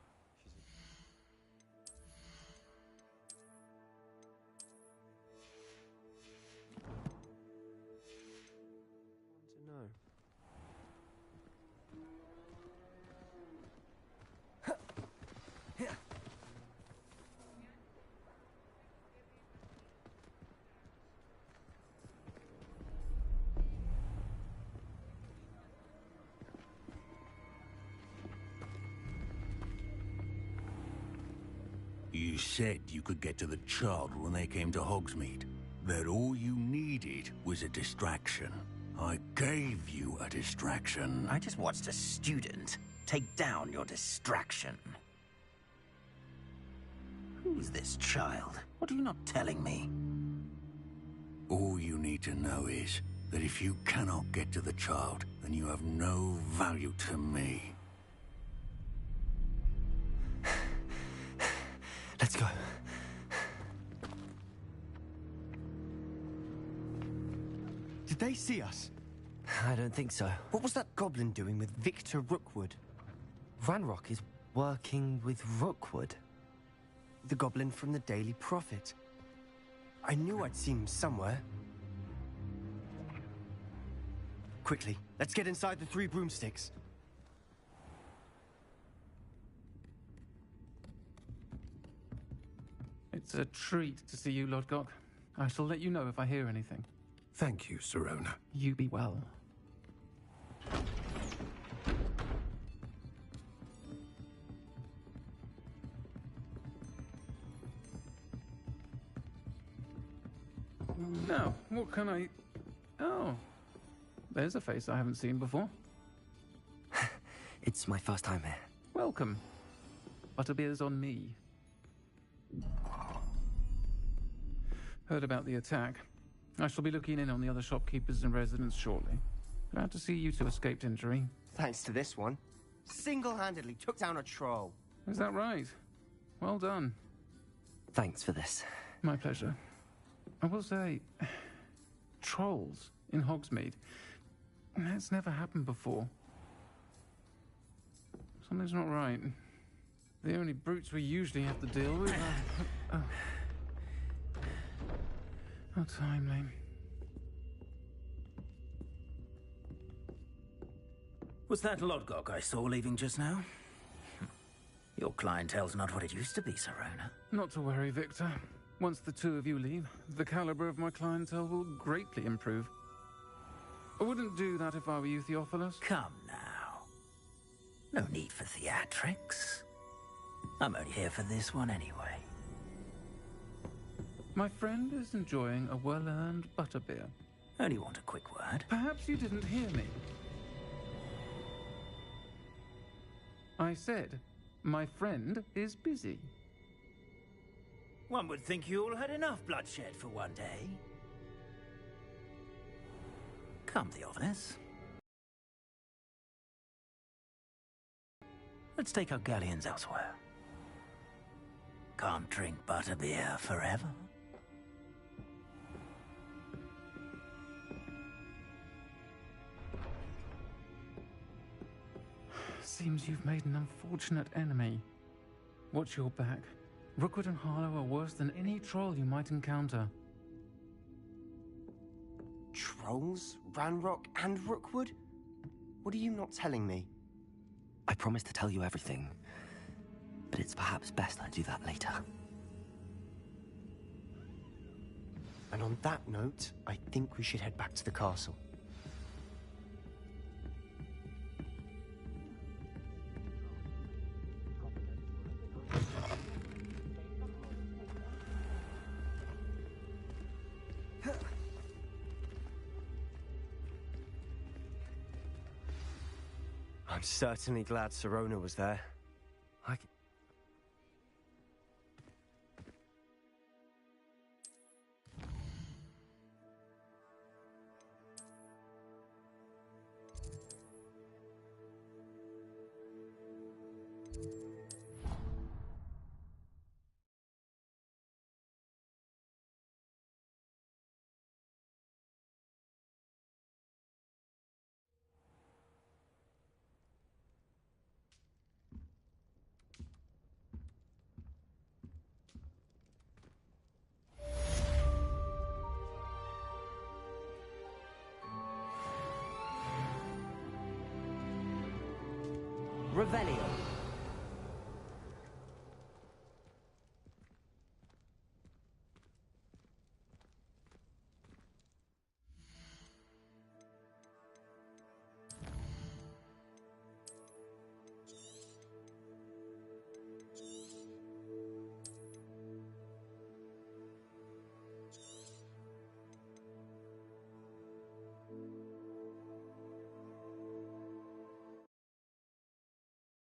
To know. You said you could get to the child when they came to Hogsmeade. That all you needed was a distraction. I gave you a distraction. I just watched a student take down your distraction. Who's this child? What are you not telling me? All you need to know is that if you cannot get to the child, then you have no value to me. Let's go. Did they see us? I don't think so. What was that goblin doing with Victor Rookwood? Ranrock is working with Rookwood. The goblin from the Daily Prophet. I knew I'd seen him somewhere. Quickly, let's get inside the three broomsticks. It's a treat to see you, Lodgok. I shall let you know if I hear anything. Thank you, Sirona. You be well. What can I... Oh, there's a face I haven't seen before. It's my first time here. Welcome. Butterbeer's on me. Heard about the attack. I shall be looking in on the other shopkeepers and residents shortly. Glad to see you two escaped injury. Thanks to this one. Single-handedly took down a troll. Is that right? Well done. Thanks for this. My pleasure. I will say, trolls in Hogsmeade. That's never happened before. Something's not right. The only brutes we usually have to deal with are... Oh. How timely. Was that Lodgok I saw leaving just now? Your clientele's not what it used to be, Serona. Not to worry, Victor. Once the two of you leave, the caliber of my clientele will greatly improve. I wouldn't do that if I were you, Theophilus. Come now. No need for theatrics. I'm only here for this one anyway. My friend is enjoying a well-earned butterbeer. Only want a quick word. Perhaps you didn't hear me. I said, my friend is busy. One would think you all had enough bloodshed for one day. Come, Theophilus. Let's take our galleons elsewhere. Can't drink butterbeer forever. Seems you've made an unfortunate enemy. Watch your back. Rookwood and Harlow are worse than any troll you might encounter. Trolls? Ranrock and Rookwood? What are you not telling me? I promised to tell you everything, but it's perhaps best I do that later. And on that note, I think we should head back to the castle. I'm certainly glad Serona was there. Revelio.